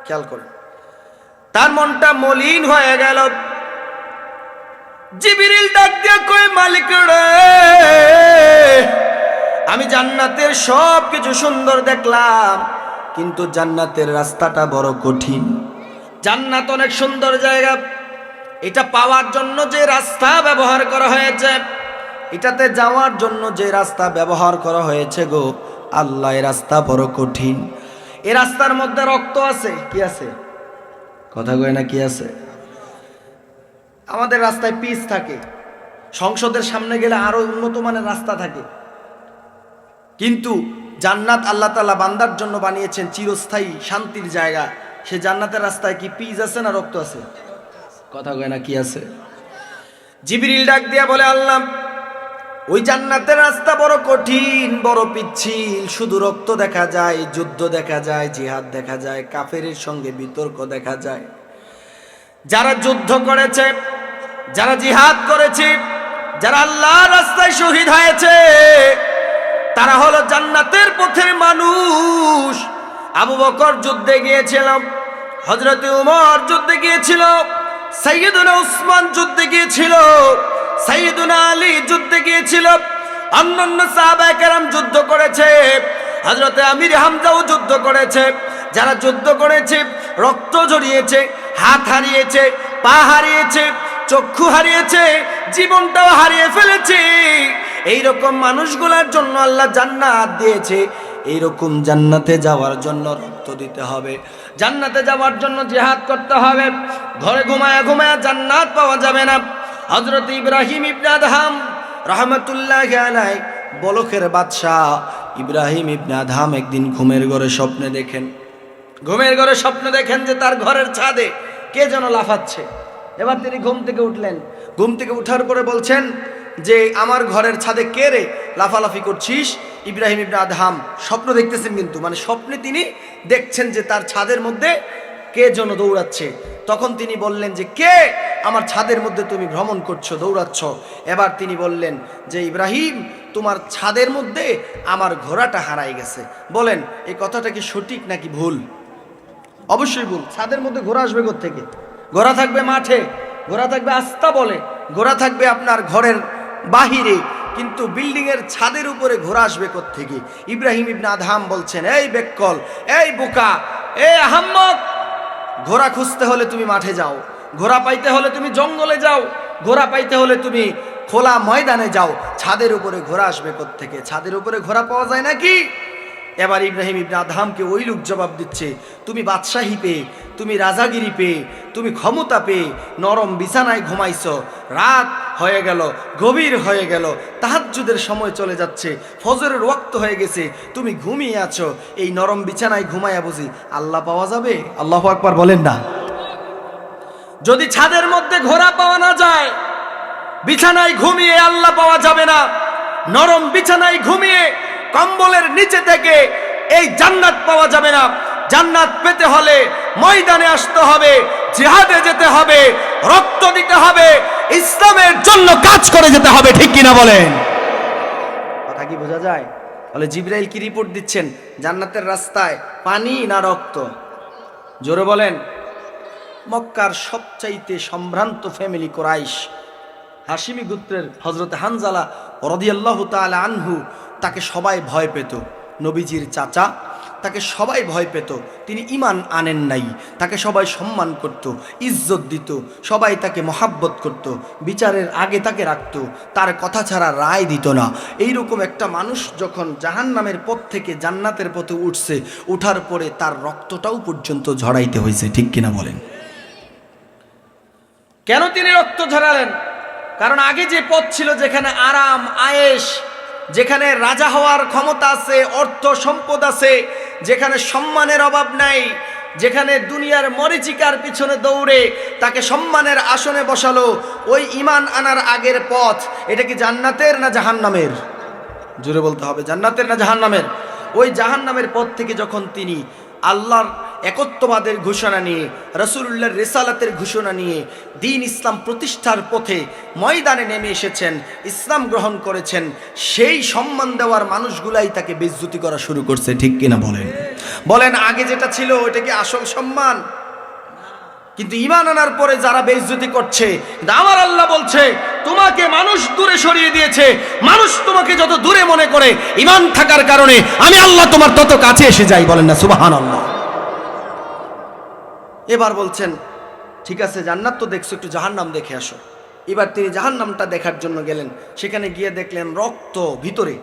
খেয়াল করে, তার মনটা মলিন হয়ে গেল। জিবরিল ডাক দিয়া কয়, মালিক রে, আমি জান্নাতের সব কিছু সুন্দর দেখলাম, কিন্তু জান্নাতের রাস্তাটা বড় কঠিন। জান্নাত অনেক সুন্দর জায়গা, এটা পাওয়ার জন্য যে রাস্তা ব্যবহার করা হয়েছে, এটাতে যাওয়ার জন্য যে রাস্তা ব্যবহার করা হয়েছে গো আল্লাহ, এই রাস্তা বড় কঠিন। এই রাস্তার মধ্যে রক্ত আছে, কি আছে, কথা কয় না, কি আছে? আমাদের রাস্তায় পিচ থাকে, সংসদের সামনে গেলে আরো উন্নত মানের রাস্তা থাকে, কিন্তু জান্নাত আল্লাহ তাআলা বান্দার জন্য বানিয়েছেন চিরস্থায়ী শান্তির জায়গা। সে জান্নাতের রাস্তায় কি পিচ আছে না রক্ত আছে? কথা কয় না, কি আছে? জিবরিল ডাক দিয়া বলে, আল্লাহ, ওই জান্নাতের রাস্তা বড় কঠিন, বড় পিচ্ছিল, শুধু রক্ত দেখা যায়, যুদ্ধ দেখা যায়, জিহাদ দেখা যায়, কাফেরের সঙ্গে বিতর্ক দেখা যায়। যারা যুদ্ধ করেছে, যারা জিহাদ করেছে, যারা আল্লাহর রাস্তায় শহীদ হয়েছে, তারা হলো জান্নাতের পথের মানুষ। আবু বকর যুদ্ধে গিয়েছিল, হযরত উমর যুদ্ধে গিয়েছিল, সাইয়্যিদুনা উসমান যুদ্ধে গিয়েছিল, সাইয়্যিদুনা আলী যুদ্ধে গিয়েছিল, অন্যান্য সাহাবায়ে কেরাম যুদ্ধ করেছে, হযরত আমির হামজাও যুদ্ধ করেছে। যারা যুদ্ধ করেছে, রক্ত ঝরিয়েছে, হাত হারিয়েছে, পা হারিয়েছে, চক্ষু হারিয়েছে, জীবনটাও হারিয়ে ফেলেছে, এইরকম মানুষগুলোর জন্য আল্লাহ জান্নাত দিয়েছে। এইরকম জান্নাতে যাওয়ার জন্য রক্ত দিতে হবে, জান্নাতে যাওয়ার জন্য জিহাদ করতে হবে। ঘরে ঘুমায়া ঘুমায়া জান্নাত পাওয়া যাবে না। হযরত ইব্রাহিম ইবনে আদহাম রাহমাতুল্লাহি আলাইহি, বলখের বাদশাহ ইব্রাহিম ইবনে আদহাম একদিন ঘুমের ঘরে স্বপ্নে দেখেন, ঘুমের ঘরে স্বপ্ন দেখেন যে তার ঘরের ছাদে কে যেন লাফাচ্ছে। এবার তিনি ঘুম থেকে উঠলেন, ঘুম থেকে উঠার পরে বলছেন যে আমার ঘরের ছাদে কে রে লাফালাফি করছিস? ইব্রাহিম ইবনে আদহাম স্বপ্ন দেখতেছেন, কিন্তু মানে স্বপ্নে তিনি দেখছেন যে তার ছাদের মধ্যে কে যেন দৌড়াচ্ছে। তখন তিনি বললেন যে, কে আমার ছাদের মধ্যে তুমি ভ্রমণ করছো, দৌড়াচ্ছ? এবার তিনি বললেন যে, ইব্রাহিম, তোমার ছাদের মধ্যে আমার ঘোড়াটা হারাই গেছে। বলেন এই কথাটা কি সঠিক নাকি ভুল? অবশ্যই ভুল। ছাদের মধ্যে ঘোড়া আসবে কোত্থেকে? ঘোড়া থাকবে মাঠে, ঘোড়া থাকবে আস্তাবলে, ঘোড়া থাকবে আপনার ঘরের বাহিরে, কিন্তু বিল্ডিং এর ছাদের উপরে ঘোড়া আসবে কোত্থেকে? ইব্রাহিম ইবনে আদহাম বলছেন, এই বেক্কল, এই বোকা, এই আহাম্মক, ঘোড়া খুঁজতে হলে তুমি মাঠে যাও, ঘোড়া পাইতে হলে তুমি জঙ্গলে যাও, ঘোড়া পাইতে হলে তুমি খোলা ময়দানে যাও, ছাদের উপরে ঘোড়া আসবে কোত্থেকে? ছাদের উপরে ঘোড়া পাওয়া যায় নাকি? এবার ইব্রাহিম ইবনে আদহামকে ওই লোক জবাব দিচ্ছে, তুমি বাদশাহী পেয়ে, তুমি রাজাগিরি পেয়ে, তুমি ক্ষমতা পেয়ে নরম বিছানায় ঘুমাইছো, রাত হয়ে গেল, গভীর হয়ে গেল, তাহাজ্জুদের সময় চলে যাচ্ছে, ফজরের ওয়াক্ত হয়ে গেছে, তুমি ঘুমিয়ে আছো, এই নরম বিছানায় ঘুমাইয়া বুঝি আল্লাহ পাওয়া যাবে? আল্লাহু আকবার বলেন না। যদি ছাদের মধ্যে ঘোড়া পাওয়া না যায়, বিছানায় ঘুমিয়ে আল্লাহ পাওয়া যাবে না। নরম বিছানায় ঘুমিয়ে কম্বলের নিচে থেকে এই জান্নাত পাওয়া যাবে না। জান্নাত পেতে হলে ময়দানে আসতে হবে, জিহাদে যেতে হবে, রক্ত দিতে হবে, ইসলামের জন্য কাজ করে যেতে হবে। ঠিক কিনা বলেন? কথা কি বোঝা যায়? বলে জিবরাইল কি রিপোর্ট দিচ্ছেন? জান্নাতের রাস্তায় পানি না রক্ত? জোরে বলেন। মক্কার সবচাইতে সম্ভ্রান্ত ফ্যামিলি কুরাইশ, হাশিমি গোত্রের হযরত হানজালা রাদিয়াল্লাহু তাআলা আনহু, তাকে সবাই ভয় পেত। নবীজির চাচা, তাকে সবাই ভয় পেত। তিনি ঈমান আনেন নাই, তাকে সবাই সম্মান করত, ইজ্জত দিত, সবাই তাকে মহাব্বত করত, বিচারের আগে তাকে রাখত, তার কথা ছাড়া রায় দিত না। এইরকম একটা মানুষ যখন জাহান্নামের পথ থেকে জান্নাতের পথে উঠছে, উঠার পরে তার রক্তটাও পর্যন্ত ঝরাইতে হয়েছে। ঠিক কিনা বলেন? কেন তিনি রক্ত ঝরালেন? কারণ আগে যে পথ ছিল, যেখানে আরাম আয়েশ, যেখানে রাজা হওয়ার ক্ষমতা আছে, অর্থ সম্পদ আছে, যেখানে সম্মানের অভাব নাই, যেখানে দুনিয়ার মরিচিকার পিছনে দৌড়ে তাকে সম্মানের আসনে বসালো, ওই ঈমান আনার আগের পথ, এটা কি জান্নাতের না জাহান্নামের? জোরে বলতে হবে, জান্নাতের না জাহান্নামের? ওই জাহান্নামের পথ থেকে যখন তিনি আল্লাহর একত্ববাদের ঘোষণা নিয়ে, রাসূলুল্লাহর রিসালাতের ঘোষণা নিয়ে দ্বীন ইসলাম প্রতিষ্ঠার পথে ময়দানে নেমে এসেছেন, ইসলাম গ্রহণ করেছেন, সেই সম্মান দেওয়ার মানুষগুলাই তাকে বেইজ্জতি করা শুরু করছে। ঠিক কিনা বলেন? বলেন, আগে যেটা ছিল ওটা কি আসল সম্মান? কিন্তু ঈমান আনার পরে যারা বেইজ্জতি করছে, আমার আল্লাহ বলছে, তোমাকে মানুষ দূরে সরিয়ে দিয়েছে। মানুষ তোমাকে যত দূরে মনে করে, ঈমান থাকার কারণে আমি আল্লাহ তোমার তত কাছে এসে যাই। বলেন না সুবহানাল্লাহ? এবার বলছেন, ঠিক আছে, জান্নাত তো দেখছো, একটু জাহান্নাম দেখে আসো। এবার তিনি জাহান্নামটা দেখার জন্য গেলেন। সেখানে গিয়ে দেখলেন রক্ত, ভিতরে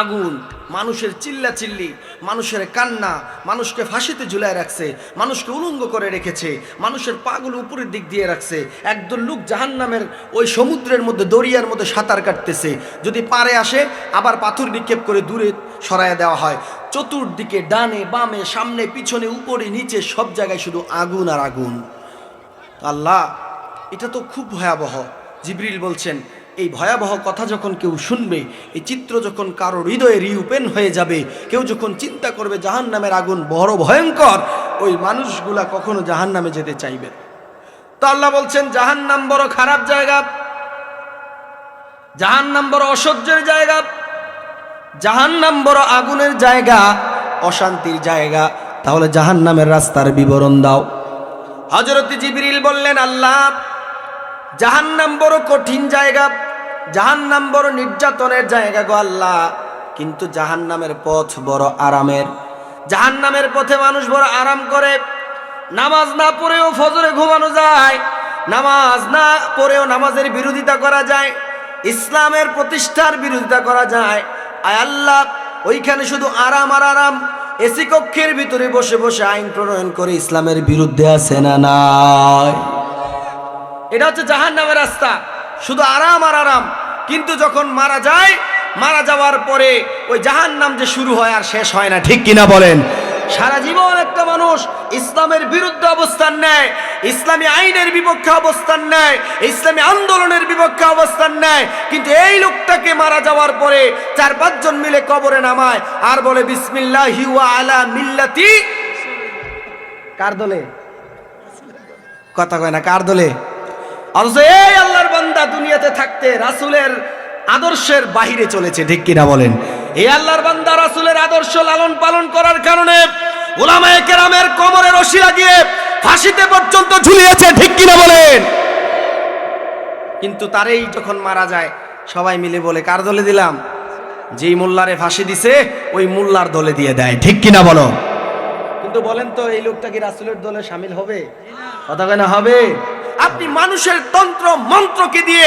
আগুন, মানুষের চিল্লাচিল্লি, মানুষের কান্না, মানুষকে ফাঁসিতে ঝুলায় রাখছে, মানুষকে উলঙ্গ করে রেখেছে, মানুষের পাগুলো উপরের দিক দিয়ে রাখছে। একদল লোক জাহান্নামের ওই সমুদ্রের মধ্যে, দরিয়ার মধ্যে সাঁতার কাটতেছে। যদি পারে আসে, আবার পাথর নিক্ষেপ করে দূরে সরাইয়া দেওয়া হয়। চতুর্দিকে ডানে বামে, সামনে পিছনে, উপরে নিচে, সব জায়গায় শুধু আগুন আর আগুন। আল্লাহ, এটা তো খুব ভয়াবহ। জিবরিল বলছেন, এই ভয়াবহ কথা যখন কেউ শুনবে, এই চিত্র যখন কারো হৃদয়ে রিওপেন হয়ে যাবে, কেউ যখন চিন্তা করবে জাহান্নামের আগুন বড় ভয়ঙ্কর, ওই মানুষগুলা কখনো জাহান্নামে যেতে চাইবে। তো আল্লাহ বলছেন, জাহান্নাম বড় খারাপ জায়গা, জাহান্নাম বড় অসহ্যের জায়গা, জাহান্নাম বড় আগুনের জায়গা, অশান্তির জায়গা। তাহলে জাহান্নামের রাস্তার বিবরণ দাও। হযরত জিবরিল বললেন, আল্লাহ, জাহান্নাম বড় কঠিন জায়গা, জাহান্নাম বড় নির্যাতনের জায়গা গো আল্লাহ, কিন্তু জাহান্নামের পথ বড় আরামের। জাহান্নামের পথে মানুষ বড় আরাম করে। নামাজ না পড়েও ফজরে ঘুমানো যায়, নামাজ না পড়েও নামাজের বিরোধিতা করা যায়, ইসলামের প্রতিষ্ঠার বিরোধিতা করা যায়। আয় আল্লাহ, ওইখানে শুধু আরাম আর আরাম। এসি কক্ষের ভিতরে বসে বসে আইন প্রণয়ন করে ইসলামের বিরুদ্ধে আছে না নাই? এটা হচ্ছে জাহান্নামের রাস্তা, শুধু আরাম আর আরাম। কিন্তু যখন মারা যায়, মারা যাওয়ার পরে ওই জাহান্নাম যে শুরু হয় আর শেষ হয় না। ঠিক কিনা বলেন? সারা জীবন একটা মানুষ ইসলামের বিরুদ্ধে অবস্থান নেয়, ইসলামী আইনের বিপক্ষে অবস্থান নেয়, ইসলামী আন্দোলনের বিপক্ষে অবস্থান নেয়, কিন্তু এই লোকটাকে মারা যাওয়ার পরে 4-5 জন মিলে কবরে নামায় আর বলে, বিসমিল্লাহি ওয়া আলা মিল্লাতি। কার দলে? কথা কয় না, কার দলে? অথচ এই আল্লাহর বান্দা দুনিয়াতে থাকতে রাসূলের আদর্শের বাহিরে চলেছে। ঠিক কিনা বলেন? এই আল্লাহর বান্দা রাসূলের আদর্শ লালন পালন করার কারণে উলামায়ে কেরামের কোমরে রশি লাগিয়ে ফাঁসিতে পর্যন্ত ঝুলিয়েছে। ঠিক কিনা বলেন? কিন্তু তারই যখন মারা যায়, সবাই মিলে বলে, কার দলে দিলাম? যেই মোল্লারে ফাঁসি দিছে ওই মোল্লার দলে দিয়ে দেয়। ঠিক কিনা বলো? কিন্তু বলেন তো, এই লোকটা কি রাসূলের দলে শামিল হবে? কথা কেন হবে? আপনি মানুষের তন্ত্র মন্ত্রকে দিয়ে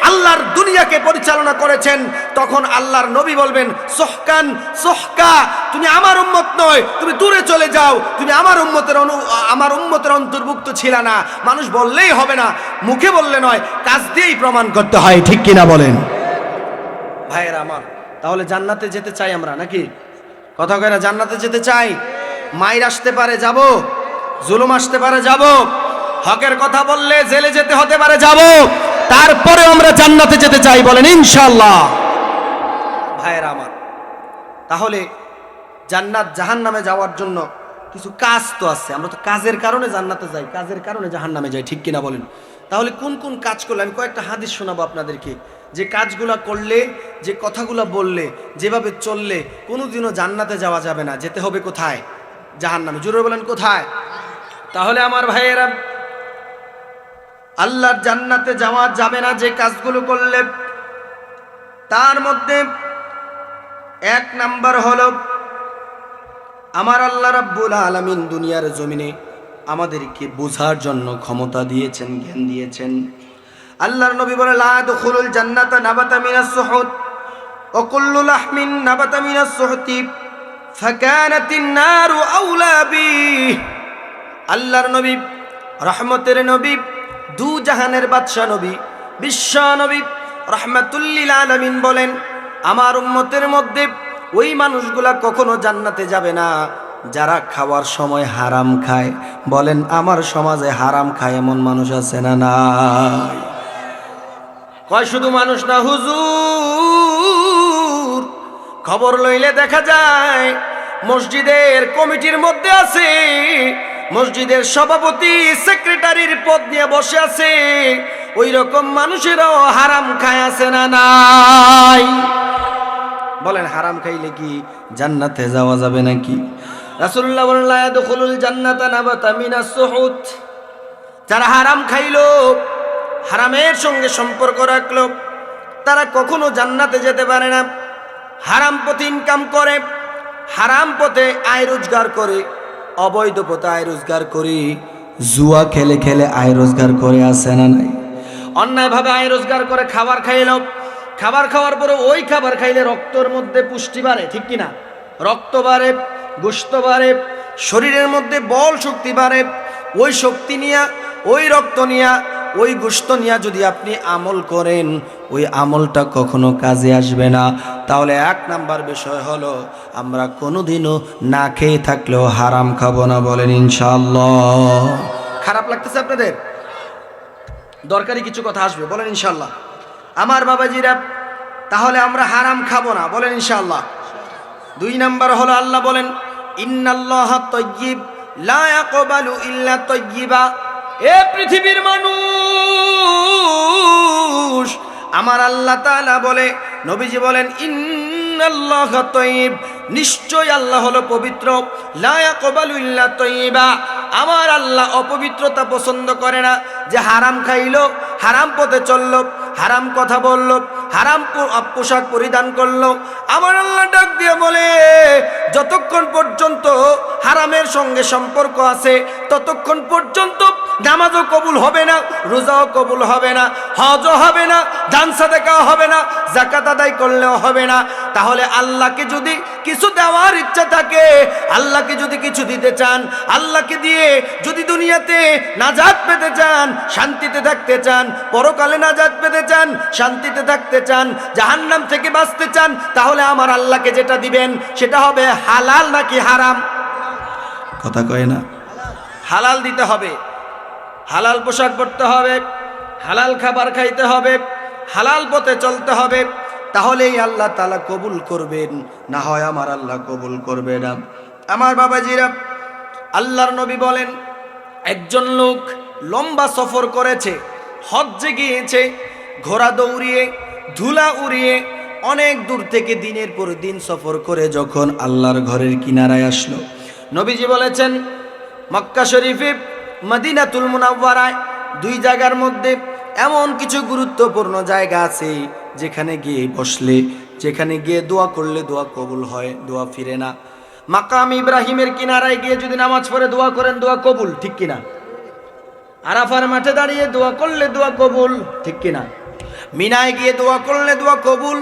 আল্লাহর দুনিয়াকে পরিচালনা করেছেন, তখন আল্লাহর নবী বলবেন, সোহকান সোহকা, তুমি আমার উম্মত নয়, তুমি দূরে চলে যাও, তুমি আমার উম্মতের অন্তর্ভুক্ত ছিল না। মানুষ বললেই হবে না, মুখে বললে নয়, কাজ দিয়েই প্রমাণ করতে হয়। ঠিক কিনা বলেন? ভাইয়েরা আমার, তাহলে জান্নাতে যেতে চাই আমরা নাকি? কথা কয় না? জান্নাতে যেতে চাই। মাইর আসতে পারে যাব, জুলুম আসতে পারে যাব, হকের কথা বললে জেলে যেতে হতে পারে, যাব, তারপরে আমরা জান্নাতে যেতে চাই, বলেন ইনশাআল্লাহ। ভাইয়েরা আমার, তাহলে জান্নাত জাহান্নামে যাওয়ার জন্য কিছু কাজ তো আছে। আমরা তো কাজের কারণে জান্নাতে যাই, কাজের কারণে জাহান্নামে যাই, ঠিক কিনা বলেন? তাহলে কোন কোন কাজ করলে, আমি কয়েকটা হাদিস শোনাবো আপনাদেরকে, যে কাজগুলা করলে, যে কথাগুলা বললে, যেভাবে চললে কোনোদিনও জান্নাতে যাওয়া যাবে না, যেতে হবে কোথায়? জাহান্নামে। জোরে বলেন কোথায়? তাহলে আমার ভাইয়েরা, আল্লাহর জান্নাতে যাওয়া যাবে না যে কাজগুলো করলে, তার মধ্যে এক নাম্বার হলো, আমার আল্লাহ রাব্বুল আলামিন দুনিয়ার জমিনে আমাদেরকে বোঝার জন্য ক্ষমতা দিয়েছেন, জ্ঞান দিয়েছেন। আল্লাহর নবী বলে, লা দুখুলুল জান্নাতা নাবাতা মিনাস সুহুত ওয়া কুল্লু লাহমিন নাবাতা মিনাস সুহতি ফাকানাতিন নারু আওলা বিহি। আল্লাহর নবী, রহমতের নবী, দু জাহানের বাদশা নবী, বিশ্ব নবী রাহমাতুল লিল আলামিন বলেন, আমার উম্মতের মধ্যে ওই মানুষগুলা কখনো জান্নাতে যাবে না যারা খাওয়ার সময় হারাম খায়। বলেন, আমার সমাজে হারাম খায় এমন মানুষ আছে না নাই? কয় শুধু মানুষ না হুজুর, খবর লইলে দেখা যায় মসজিদের কমিটির মধ্যে আছে, মসজিদের সভাপতি সেক্রেটারির পদ নিয়ে বসে আছে, ওই রকম মানুষেরাও হারাম খায় আছে না নাই? বলেন, হারাম খাইলে কি জান্নাতে যাওয়া যাবে নাকি? রাসূলুল্লাহ বলেন, লা ইয়াদখুলুল জান্নাতা নাবাতা মিনাস সুহুত। যারা হারাম খাইলো, হারামের সঙ্গে সম্পর্ক রাখলো, তারা কখনো জান্নাতে যেতে পারে না। হারাম পথে ইনকাম করে, হারাম পথে আয় রোজগার করে, অবৈধ পথে আয় রোজগার করে, জুয়া খেলে খেলে আয় রোজগার করে, আছে না নাই? অন্যায়ভাবে আয় রোজগার করে খাবার খাইলো, খাবার খাওয়ার পরে ওই খাবার খাইলে রক্তের মধ্যে পুষ্টি বাড়ে, ঠিক কিনা? রক্ত বাড়ে, গোশত বাড়ে, শরীরের মধ্যে বল শক্তি বাড়ে। ওই শক্তি নিয়া, ওই রক্ত নিয়া, ওই গোশত নিয়া যদি আপনি আমল করেন, ওই আমলটা কখনো কাজে আসবে না। তাহলে এক নাম্বার বিষয় হলো, আমরা কোনোদিনও না খেয়ে থাকলেও হারাম খাবো না, বলেন ইনশাআল্লাহ। খারাপ লাগতেছে আপনাদের? দরকারি কিছু কথা আসবে, বলেন ইনশাআল্লাহ। আমার বাবাজিরা, তাহলে আমরা হারাম খাবো না, বলেন ইনশাআল্লাহ। দুই নাম্বার হলো, আল্লাহ বলেন, ইন্নাল্লাহা তাইয়্যিব লা ইয়াকবালু ইল্লা তাইয়্যিবা। এ পৃথিবীর মানুষ, আমার আল্লাহ তাআলা বলে, নবীজি বলেন, ইন্নাল্লাহা তাইয়্যিব, নিশ্চয় আল্লাহ হলো পবিত্র, লা ইয়াকবালু ইল্লা তাইয়্যিবা। আমার আল্লাহ অপবিত্রতা পছন্দ করে না। যে হারাম খাইলো, হারাম পথে চললো, হারাম কথা বললো, হারাম পোশাক পরিধান করলো, আমার আল্লাহ ডাক দিয়ে বলে, যতক্ষণ পর্যন্ত হারামের সঙ্গে সম্পর্ক আছে ততক্ষণ পর্যন্ত নামাজও কবুল হবে না, রোজাও কবুল হবে না, হজও হবে না, দান সাদাকাও হবে না, যাকাত আদায় করলেও হবে না। তাহলে আল্লাহকে যদি কিছু দেওয়ার ইচ্ছা থাকে, আল্লাহকে যদি কিছু দিতে চান, আল্লাহকে দিয়ে যদি দুনিয়াতে নাজাত পেতে চান, শান্তিতে থাকতে চান, পরকালে নাজাত পেতে চান, শান্তিতে থাকতে চান, জাহান্নাম থেকে বাঁচতে চান, তাহলে আমার আল্লাহকে যেটা দিবেন সেটা হবে হালাল নাকি হারাম? কথা কয় না? হালাল দিতে হবে, হালাল পোশাক পরতে হবে, হালাল খাবার খাইতে হবে, হালাল পথে চলতে হবে, তাহলেই আল্লাহ তাআলা কবুল করবেন, না হয় আমার আল্লাহ কবুল করবে না। আমার বাবাজিরা, আল্লাহর নবী বলেন, একজন লোক লম্বা সফর করেছে, হজ্জে গিয়েছে, ঘোড়া দৌড়িয়ে, ধুলা উড়িয়ে, অনেক দূর থেকে দিনের পর দিন সফর করে যখন আল্লাহর ঘরের কিনারায় আসলো, নবীজি বলেছেন, মক্কা শরীফে, মদিনাতুল মুনাওয়ারায়, দুই জায়গার মধ্যে এমন কিছু গুরুত্বপূর্ণ জায়গা আছে যেখানে গিয়ে বসলে, যেখানে গিয়ে দোয়া করলে দোয়া কবুল হয়, দোয়া ফিরে না। মাকাম ইব্রাহিমের কিনারায় গিয়ে যদি নামাজ পড়ে দোয়া করেন, দোয়া কবুল, ঠিক কিনা? আরাফার মাঠে দাঁড়িয়ে দোয়া করলে দোয়া কবুল, ঠিক কিনা? মিনায় গিয়ে দোয়া করলে দোয়া কবুল,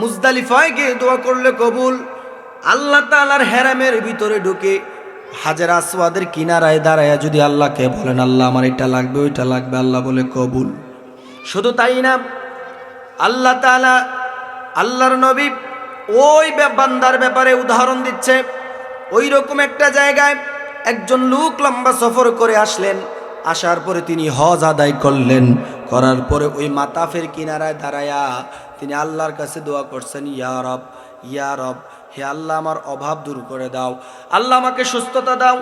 মুজদালিফায় গিয়ে দোয়া করলে কবুল। আল্লাহ তাআলার হেরামের ভিতরে ঢুকে হাজার আসওয়াদের কিনারায় দাঁড়ায় যদি আল্লাহকে বলেন, আল্লাহ আমার এটা লাগবে, ওইটা লাগবে, আল্লাহ বলে কবুল। শুধু তাই না, আল্লাহ তাআলা, আল্লাহর নবী ওই বান্দার ব্যাপারে উদাহরণ দিচ্ছে। ওই রকম একটা জায়গায় একজন লোক লম্বা সফর করে আসলেন, আসার পরে তিনি হজ আদায় করলেন। করার পরে ওই মাতাফের কিনারায় দাঁড়ায়া তিনি আল্লাহর কাছে দোয়া করছেন, ইয়া রব, ইয়া রব, হে আল্লাহ আমার অভাব দূর করে দাও, আল্লাহ আমাকে সুস্থতা দাও,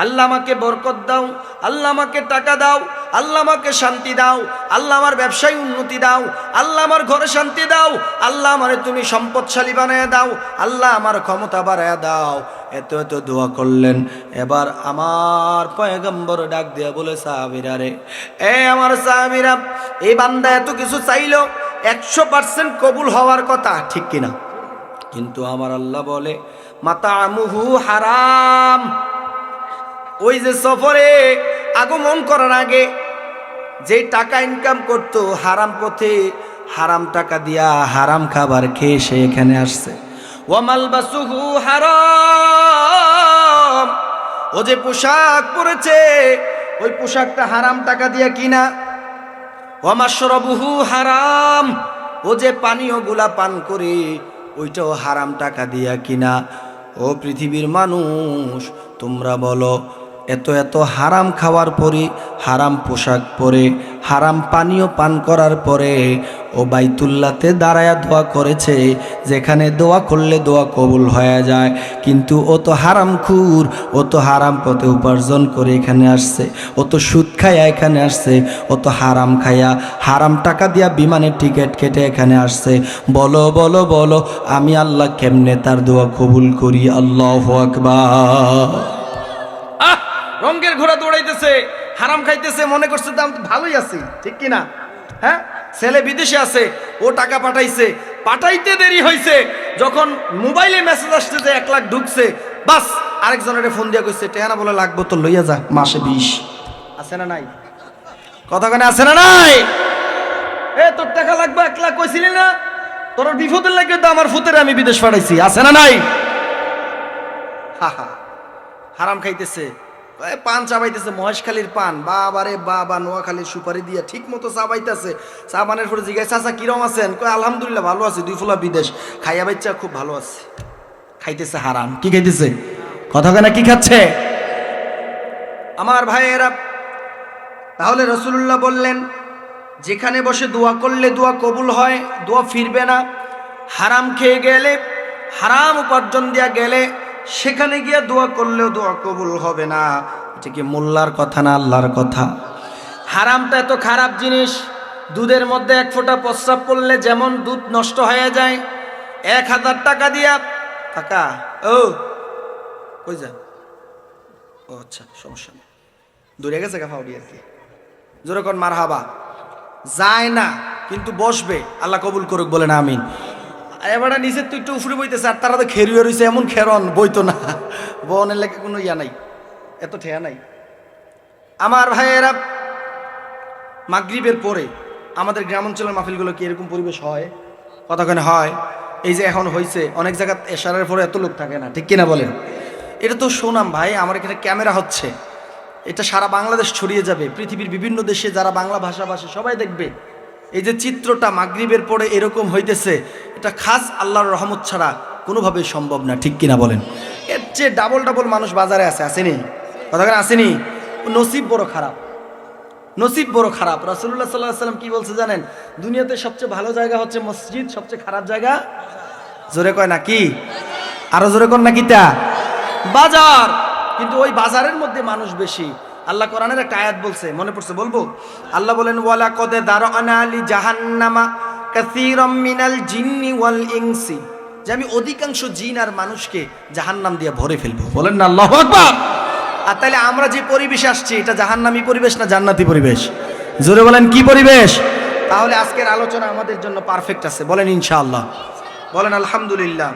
আল্লাহ আমাকে বরকত দাও, আল্লাহ আমাকে টাকা দাও, আল্লাহ আমাকে শান্তি দাও, আল্লাহ আমার ব্যবসায় উন্নতি দাও, আল্লাহ আমার ঘরে শান্তি দাও, আল্লাহ আমারে তুমি সম্পদশালী বানায় দাও, আল্লাহ আমার ক্ষমতা বাড়ায় দাও। এত এত দোয়া করলেন। এবার আমার পয়গম্বর ডাক দিয়া বলে, সাহাবীরা রে, আমার সাহাবীরা, এই বান্দা এত কিছু চাইলো, 100% কবুল হওয়ার কথা, ঠিক কিনা? কিন্তু আমার আল্লাহ বলে, মাতামুহু হারাম। ওই যে সফরে আগমন করার আগে যে টাকা ইনকাম করতো হারাম পথে, হারাম টাকা দিয়া হারাম খাবার খেয়ে সে এখানে আসছে। ওয়ামালবাসুহু হারাম। ও যে পোশাক পরেছে ওই পোশাকটা হারাম টাকা দিয়া কিনা। ওয়ামাশরাবুহু হারাম। ও যে পানীয় গুলা পান করে ওইটাও হারাম টাকা দিয়া কিনা। ও পৃথিবীর মানুষ, তোমরা বলো, এত এত হারাম খাওয়ার পরে, হারাম পোশাক পরে, হারাম পানীয় পান করার পরে ও বাইতুল্লাতে দাঁড়ায়া দোয়া করেছে, যেখানে দোয়া করলে দোয়া কবুল হয়ে যায়। কিন্তু ও তো হারামখুর, ও তো হারাম পথে উপার্জন করে এখানে আসছে, ও তো সুদ খায়া এখানে আসছে, ও তো হারাম খায়া হারাম টাকা দিয়া বিমানের টিকিট কেটে এখানে আসছে। বলো বলো বলো, আমি আল্লাহ কেমনে তার দোয়া কবুল করি? আল্লাহু আকবার। রঙের ঘোড়া দৌড়াইতেছে, হারাম খাইতেছে, মনে করছে তো আমি তো ভালোই আছি, ঠিক কিনা? হ্যাঁ, ছেলে বিদেশে আছে, ও টাকা পাঠাইছে, পাঠাইতে দেরি হয়েছে, যখন মোবাইলে মেসেজ আসছে যে 1 লাখ ঢুকছে, বাস আরেকজনের ফোন দিয়া কইছে, টেহানা বলে লাগবো তো লইয়া যা, মাসে 20। আছে না নাই? কথা কানে আছে না নাই? তোর টাকা লাগবে 1 লাখ, কইছিলি না? তোর বিপদের লাগে তো আমার ফুতের আমি বিদেশ পাঠাইছি, আছে না নাই? হা হা, হারাম খাইতেছে, পান চাবাইতেছে, মহেশখালীর পান, বাবারে বাবা, নোয়াখালীর সুপারি দিয়া ঠিক মতো চাবাইতেছে। চাবানের পরে জিজ্ঞাসা, চাচা কিরম আছেন? কয় আলহামদুলিল্লাহ ভালো আছি, 2 ফুলা বিদেশ, খাইয়া বাচ্চা খুব ভালো আছে। খাইতেছে হারাম। কি খাইতেছে? কথা কেনা কি খাচ্ছে? আমার ভাইয়েরা, তাহলে রাসূলুল্লাহ বললেন, যেখানে বসে দোয়া করলে দোয়া কবুল হয়, দোয়া ফিরবে না। হারাম খেয়ে গেলে, হারাম উপার্জন দিয়া গেলে, সেখানে গিয়া দোয়া করলেও দোয়া কবুল হবে না। এটা কি মোল্লার কথা না আল্লাহর কথা? হারামটা এত খারাপ জিনিস। দুধের মধ্যে 1 ফোঁটা প্রস্রাব করলে যেমন দুধ নষ্ট হয়ে যায়, 1000 টাকা দিয়া, টাকা ও কই যা, ও আচ্ছা সমস্যা নেই, দূরে গেছে গাফাউডি আর কি, জোরে কোন মারহাবা। যায় না কিন্তু বসবে, আল্লাহ কবুল করুক, বলেন আমিন। এবারে নিচের তো একটু উফরে বইতেছে, আর তারা তো খেরুয়ে রয়েছে, এমন খেরন বইতো না, বনের লেগে কোনো ইয়া নাই, এত ঠেয়া নাই। আমার ভাইয়েরা, মাগরিবের পরে আমাদের গ্রামাঞ্চলের মাহফিলগুলো কি এরকম পরিবেশ হয়? কতক্ষণে হয়? এই যে এখন হয়েছে, অনেক জায়গা এশারের পরে এত লোক থাকে না, ঠিক কিনা বলেন? এটা তো শোনাম ভাই, আমার এখানে ক্যামেরা হচ্ছে, এটা সারা বাংলাদেশ ছড়িয়ে যাবে, পৃথিবীর বিভিন্ন দেশে যারা বাংলা ভাষাভাষী সবাই দেখবে। এই যে চিত্রটা মাগরিবের পরে এরকম হইতেছে, এটা খাস আল্লাহর রহমত ছাড়া কোনোভাবেই সম্ভব না, ঠিক কিনা বলেন? এর চেয়ে ডাবল ডাবল মানুষ বাজারে আসেনি, কথা আসেনি। নসিব বড় খারাপ, নসিব বড় খারাপ। রাসূলুল্লাহ সাল্লাল্লাহু আলাইহি ওয়াসাল্লাম কি বলছে জানেন? দুনিয়াতে সবচেয়ে ভালো জায়গা হচ্ছে মসজিদ, সবচেয়ে খারাপ জায়গা, জোরে কয় না কি? আরো জোরে কর না কিতা? বাজার। কিন্তু ওই বাজারের মধ্যে মানুষ বেশি। আল্লাহ কোরআনের একটা আয়াত বলছে, মনে পড়ছে, বলবো? আল্লাহ বলেন, ওয়ালা কদ দারআনা লি জাহান্নামা কাসীরাম মিনাল জিন্নি ওয়াল ইনসি, যে আমি অধিকাংশ জিন আর মানুষকে জাহান্নাম দিয়ে ভরে ফেলবো। বলেন না আল্লাহু আকবার। আর তাহলে আমরা যে পরিবেশে আসছি, এটা জাহান্নামী পরিবেশ না জান্নাতি পরিবেশ? জোরে বলেন কি পরিবেশ? তাহলে আজকের আলোচনা আমাদের জন্য পারফেক্ট আছে, বলেন ইনশাআল্লাহ, বলেন আলহামদুলিল্লাহ।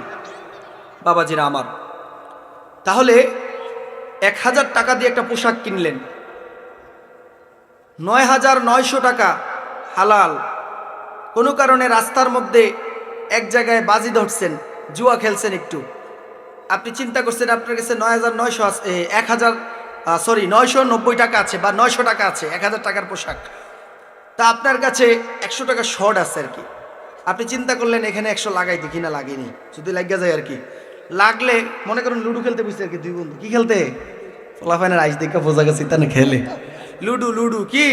বাবাজিরা আমার, তাহলে 1000 টাকা দিয়ে একটা পোশাক কিনলেন, 9900 টাকা হালাল। কোনো কারণে রাস্তার মধ্যে এক জায়গায় বাজি ধরছেন, জুয়া খেলছেন একটু, আপনি চিন্তা করছেন আপনার কাছে 990 টাকা আছে বা 900 টাকা আছে, 1000 টাকার পোশাক, তা আপনার কাছে 100 টাকা শর্ট আছে আর কি। আপনি চিন্তা করলেন এখানে 100 লাগাই দিই, কিনা লাগেনি, যদি লাগিয়া যায় আর কি। লাগলে মনে করেন লুডো খেলতে বুঝতে আর কি, 2 বন্ধু কি খেলতে, ফলাফাইনের আইস দেখা বোঝা গেছে, তা না খেলে লুডু লুডু কি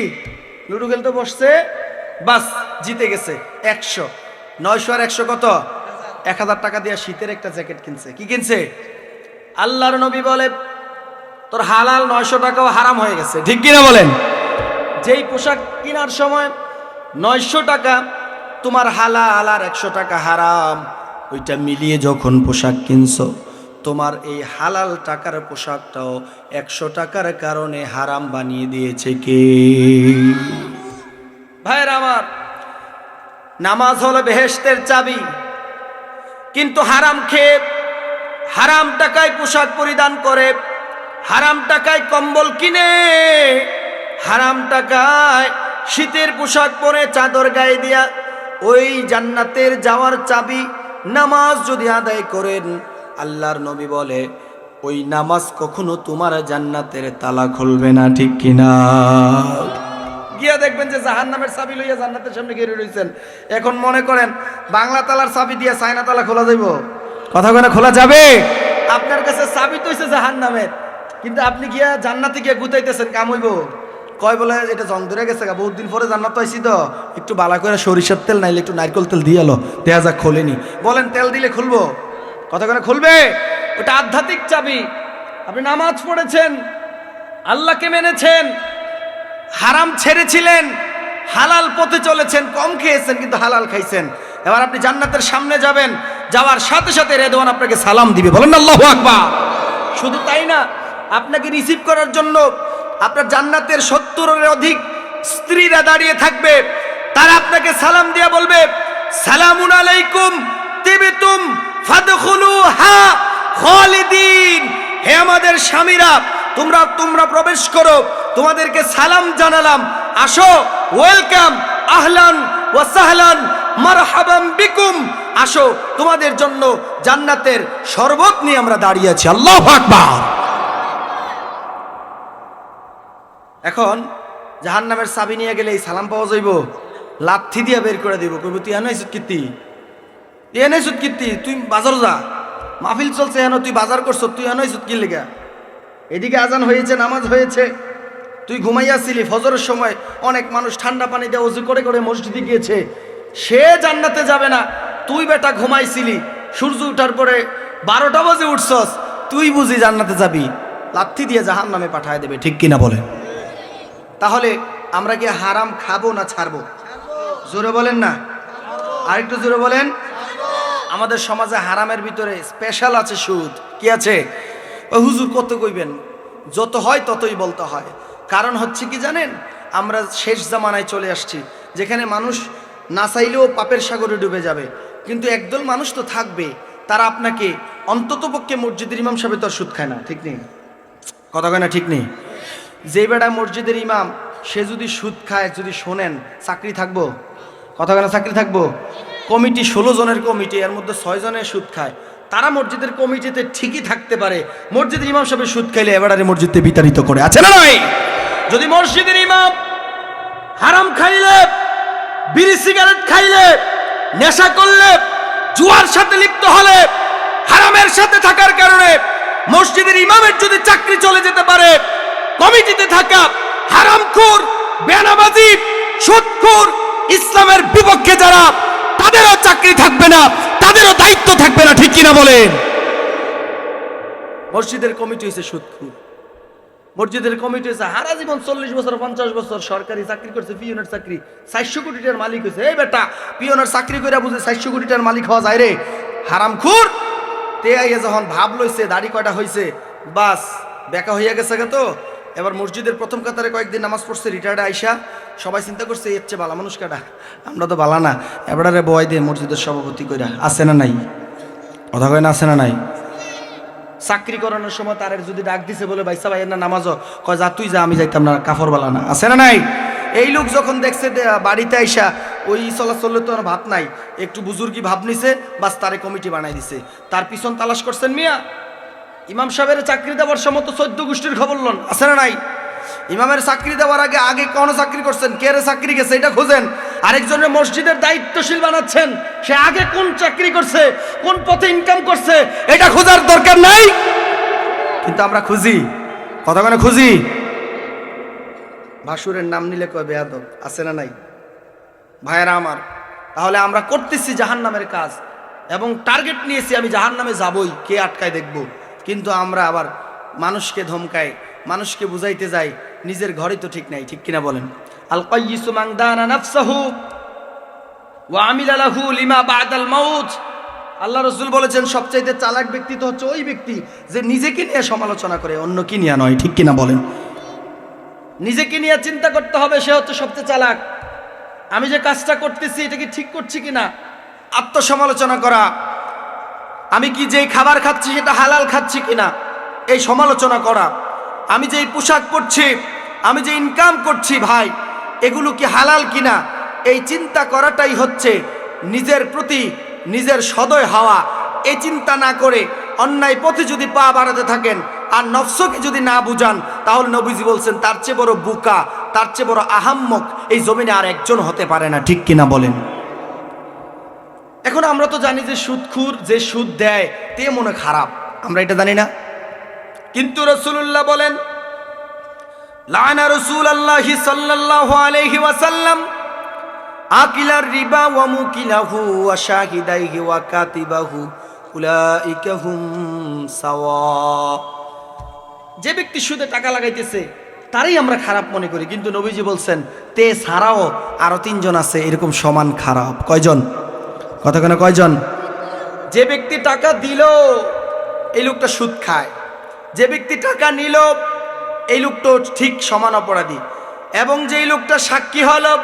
লুডু খেলতে বসছে, বাস জিতে গেছে 100। 900 আর 100 কত? 1000 টাকা দিয়ে শীতের একটা জ্যাকেট কিনছে। কি কিনছে? আল্লাহর নবী বলে তোর হালাল 900 টাকাও হারাম হয়ে গেছে, ঠিক কিনা বলেন? যেই পোশাক কেনার সময় 900 টাকা তোমার হালাল আর 100 টাকা হারাম, ওইটা মিলিয়ে যখন পোশাক কিনছো, তোমার এই হালাল টাকার পোশাকটাও 100 টাকার কারণে হারাম বানিয়ে দিয়েছে কে? ভাইরা আমার, নামাজ হলো বেহেশতের চাবি, কিন্তু হারাম খেয়ে হারাম টাকায় পোশাক পরিধান করে, হারাম টাকায় কম্বল কিনে, হারাম টাকায় শীতের পোশাক পরে চাদর গায়ে দিয়া ওই জান্নাতের যাওয়ার চাবি নামাজ যদি আদায় করেন, আল্লাহর নবী বলে ওই নামাজ কখনো তোমার জান্নাতের তালা খুলবে না, ঠিক কিনা? গিয়া দেখবেন যে জাহান্নামের চাবি লইয়া জান্নাতের সামনে গিয়ে রয়েছেন। এখন মনে করেন বাংলা তালার চাবি দিয়া চায়না তালা খোলা যাইব? কথা কয় না খোলা যাবে? আপনার কাছে চাবি তো হইছে জাহান্নামের, কিন্তু আপনি গিয়া জান্নাতে গিয়া গুতাইতেছেন, কাম হইব? কয় বলে এটা জং ধরে গেছে, বহুত দিন পরে জান্নাত আইছি তো, একটু বালা করে সরিষার তেল নাইলে একটু নারকেল তেল দিয়ে এলো, দেখা যাক খোলেনি। বলেন তেল দিলে খুলবো? কথা করে খুলবে? ওটা আধ্যাত্মিক চাবি। আপনি নামাজ পড়েছেন, আল্লাহকে মেনেছেন, হারাম ছেড়েছিলেন, হালাল পথে চলেছেন, কম খেয়েছেন কিন্তু হালাল খাইছেন। এবার আপনি জান্নাতের সামনে যাবেন, যাওয়ার সাথে সাথে রেদওয়ান আপনাকে সালাম দিবে, বলেন আল্লাহু আকবার। শুধু তাই না, আপনাকে রিসিভ করার জন্য আপনার জান্নাতের 70-এর অধিক স্ত্রীরা দাঁড়িয়ে থাকবে, তারা আপনাকে সালাম দিয়ে বলবে সালামুন আলাইকুম তিবতুম ফাদখুলুহা খালিদিন। হে আমাদের স্বামীরা, তোমরা প্রবেশ করো, তোমাদেরকে সালাম জানালাম, আসো, ওয়েলকাম, আহলান ওয়া সাহলান, মারহাবাম বিকুম, আসো, তোমাদের জন্য জান্নাতের শরবত নিয়ে আমরা দাঁড়িয়ে আছি। আল্লাহু আকবার। এখন জাহান্নামের চাবি নিয়ে গেলে এই সালাম পাওয়া যাইব? লাথি দিয়া বের করে দিব, কইব তুই এনাইছত কীর্তি, এনেছত কীর্তি, তুই বাজার যা, মাহফিল চলছে এন, তুই বাজার করছ, তুই এনাইছত কি লেগা? এদিকে আজান হয়েছে, নামাজ হয়েছে, তুই ঘুমাইয়াছিলি, ফজরের সময় অনেক মানুষ ঠান্ডা পানি দিয়ে ওযু করে করে মসজিদে গিয়েছে, সে জান্নাতে যাবে না, তুই বেটা ঘুমাইছিলি, সূর্য উঠার পরে 12টা বাজে উঠছস, তুই বুঝি জান্নাতে যাবি? লাথি দিয়ে জাহান্নামে পাঠায় দেবে, ঠিক কিনা বলে? তাহলে আমরা কি হারাম খাবো না ছাড়বো? জোরে বলেন না, আরেকটু জোরে বলেন। আমাদের সমাজে হারামের ভিতরে স্পেশাল আছে সুদ। কি আছে? ও হুজুর কত কইবেন, যত হয় ততই বলতে হয়। কারণ হচ্ছে কি জানেন, আমরা শেষ জামানায় চলে আসছি, যেখানে মানুষ না চাইলেও পাপের সাগরে ডুবে যাবে, কিন্তু একদল মানুষ তো থাকবে, তারা আপনাকে অন্ততপক্ষে মসজিদের ইমাম সাহেব তো আর সুদ খায় না, ঠিক নেই? কথা কয় না, ঠিক নেই? যে বেটা মসজিদের ইমাম, সে যদি সুদ খায়, যদি শোনেন, চাকরি থাকবো? কথা কয় না, চাকরি থাকবো? কমিটি 16 জনের কমিটি, এর মধ্যে 6 জনের সুদ খায়, তারা মসজিদের কমিটিতে ঠিকই থাকতে পারে, মসজিদের ইমাম সাহেব সুদ খাইলে এবারে মসজিদে বিতাড়িত করে, আছে না নয়? যদি মসজিদের ইমাম হারাম খাইলে, বিড়ি সিগারেট খাইলে, নেশা করলে, জুয়ার সাথে লিপ্ত হলে, হারামের সাথে থাকার কারণে মসজিদের ইমামের যদি চাকরি চলে যেতে পারে, কমিটিতে থাকা হারামখোর, বেনামাজি, সুদখোর, ইসলামের বিপক্ষে যারা, তাদেরও চাকরি থাকবে না, তাদেরও দায়িত্ব থাকবে না, ঠিক কিনা বলেন? মসজিদের কমিটি হয়েছে সুদখোর, মসজিদের কমিটি হয়েছে হারা জীবন 40 বছর 50 বছর সরকারি চাকরি করছে, পিয়নের চাকরি, 400 কোটি টাকার মালিক হয়েছে। এই বেটা, পিয়নের চাকরি করে বুঝে 400 কোটি টাকার মালিক হওয়া যায় রে? হারামখোর। তে আইয়া যখন ভাব লইছে, দাড়ি কয়টা হয়েছে, বাস বেকা হইয়া গেছে তো। এবার মসজিদের প্রথম কাতারে কয়েকদিন নামাজ পড়ছে, রিটায়ার্ডে আইসা সবাই চিন্তা করছে এর চেয়ে বালা মানুষ কাটা, আমরা তো বালা না, এবারে বয় দিয়ে মসজিদের সভাপতি কইরা, আছে না নাই? কথা কয় না, আছে না নাই? চাকরি করানোর সময় তার যদি ডাক দিছে বলে বাইসা ভাইয়ের না নামাজও, কয় যা তুই যা, আমি যাইতাম না, কাফর বালা না, আছে না নাই? এই লোক যখন দেখছে বাড়িতে আইসা ওই চলাচলে তো ভাত নাই, একটু বুজুর্গি ভাব নিছে, বাস তারে কমিটি বানাই দিছে, তার পিছন তালাশ করছেন মিয়া। ইমাম সাহেবের চাকরি দেওয়ার সময় তো 14 গোষ্ঠীর খবর লন, আছে না নাই? ইমামের চাকরি দেওয়ার আগে কোন চাকরি করছেন, কে রে চাকরি গেছে, এটা খোঁজেন। আরেকজনের মসজিদের দায়িত্বশীল বানাচ্ছেন, সে আগে কোন চাকরি করছে, কোন পথে ইনকাম করছে, এটা খোঁজার দরকার নাই? কিন্তু আমরা খুঁজি, কথা মানে খুঁজি। ভাসুরের নাম নিলে কয় বেয়াদব, আছে না নাই? ভাইয়েরা আমার, তাহলে আমরা করতেছি জাহান্নামের কাজ এবং টার্গেট নিয়েছি আমি জাহান্নামে যাবই, কে আটকায় দেখব। কিন্তু আমরা আবার মানুষকে ধমকাই, মানুষকে বুঝাইতে যাই, নিজের ঘরে তো ঠিক নাই, ঠিক কিনা বলেন? আল কাইয়িসু মান দানা নাফসাহু ওয়া আমিলা লাহু লিমা বাদাল মাউত। আল্লাহ রাসূল বলেছেন সবচাইতে চালাক ব্যক্তি তো হচ্ছে ওই ব্যক্তি যে নিজেকে নিয়ে সমালোচনা করে, অন্য কি নিয়ে নয়, ঠিক কিনা বলেন? নিজেকে নিয়ে চিন্তা করতে হবে, সে হচ্ছে সবচেয়ে চালাক। আমি যে কাজটা করতেছি এটা কি ঠিক করছি কিনা, আত্মসমালোচনা করা। আমি কি যেই খাবার খাচ্ছি সেটা হালাল খাচ্ছি কিনা, এই সমালোচনা করা। আমি যেই পোশাক পরছি, আমি যে ইনকাম করছি ভাই, এগুলো কি হালাল কিনা, এই চিন্তা করাটাই হচ্ছে নিজের প্রতি নিজের সদয় হওয়া। এই চিন্তা না করে অন্যায় পথে যদি পা বাড়াতে থাকেন আর নফসকে যদি না বুঝান, তাহলে নবীজি বলছেন তার চেয়ে বড় বুকা, তার চেয়ে বড় আহাম্মক এই জমিনে আর একজন হতে পারে না, ঠিক কিনা বলেন? এখন আমরা তো জানি যে সুদখুর যে সুদ দেয় তে মনে খারাপ, আমরা এটা জানি না? কিন্তু রাসূলুল্লাহ বলেন লানা রাসূলুল্লাহি সাল্লাল্লাহু আলাইহি ওয়াসাল্লাম আকিলার রিবা ওয়া মুকিলাহু ওয়া শাহিদাইহি ওয়া কাতিবাহু উলাইকা হুম সাওয়া। যে ব্যক্তি সুদে টাকা লাগাইতেছে তারই আমরা খারাপ মনে করি, কিন্তু নবীজি বলছেন তে ছাড়াও আরো তিনজন আছে এরকম সমান খারাপ। কয়জন? কথা কেন কয়জন? যে ব্যক্তি টাকা দিল এই লোকটা সুদ খায়, যে ব্যক্তি টাকা নিল এই লোকটা ঠিক সমান অপরাধী, এবং যেই লোকটা সাক্ষী হলো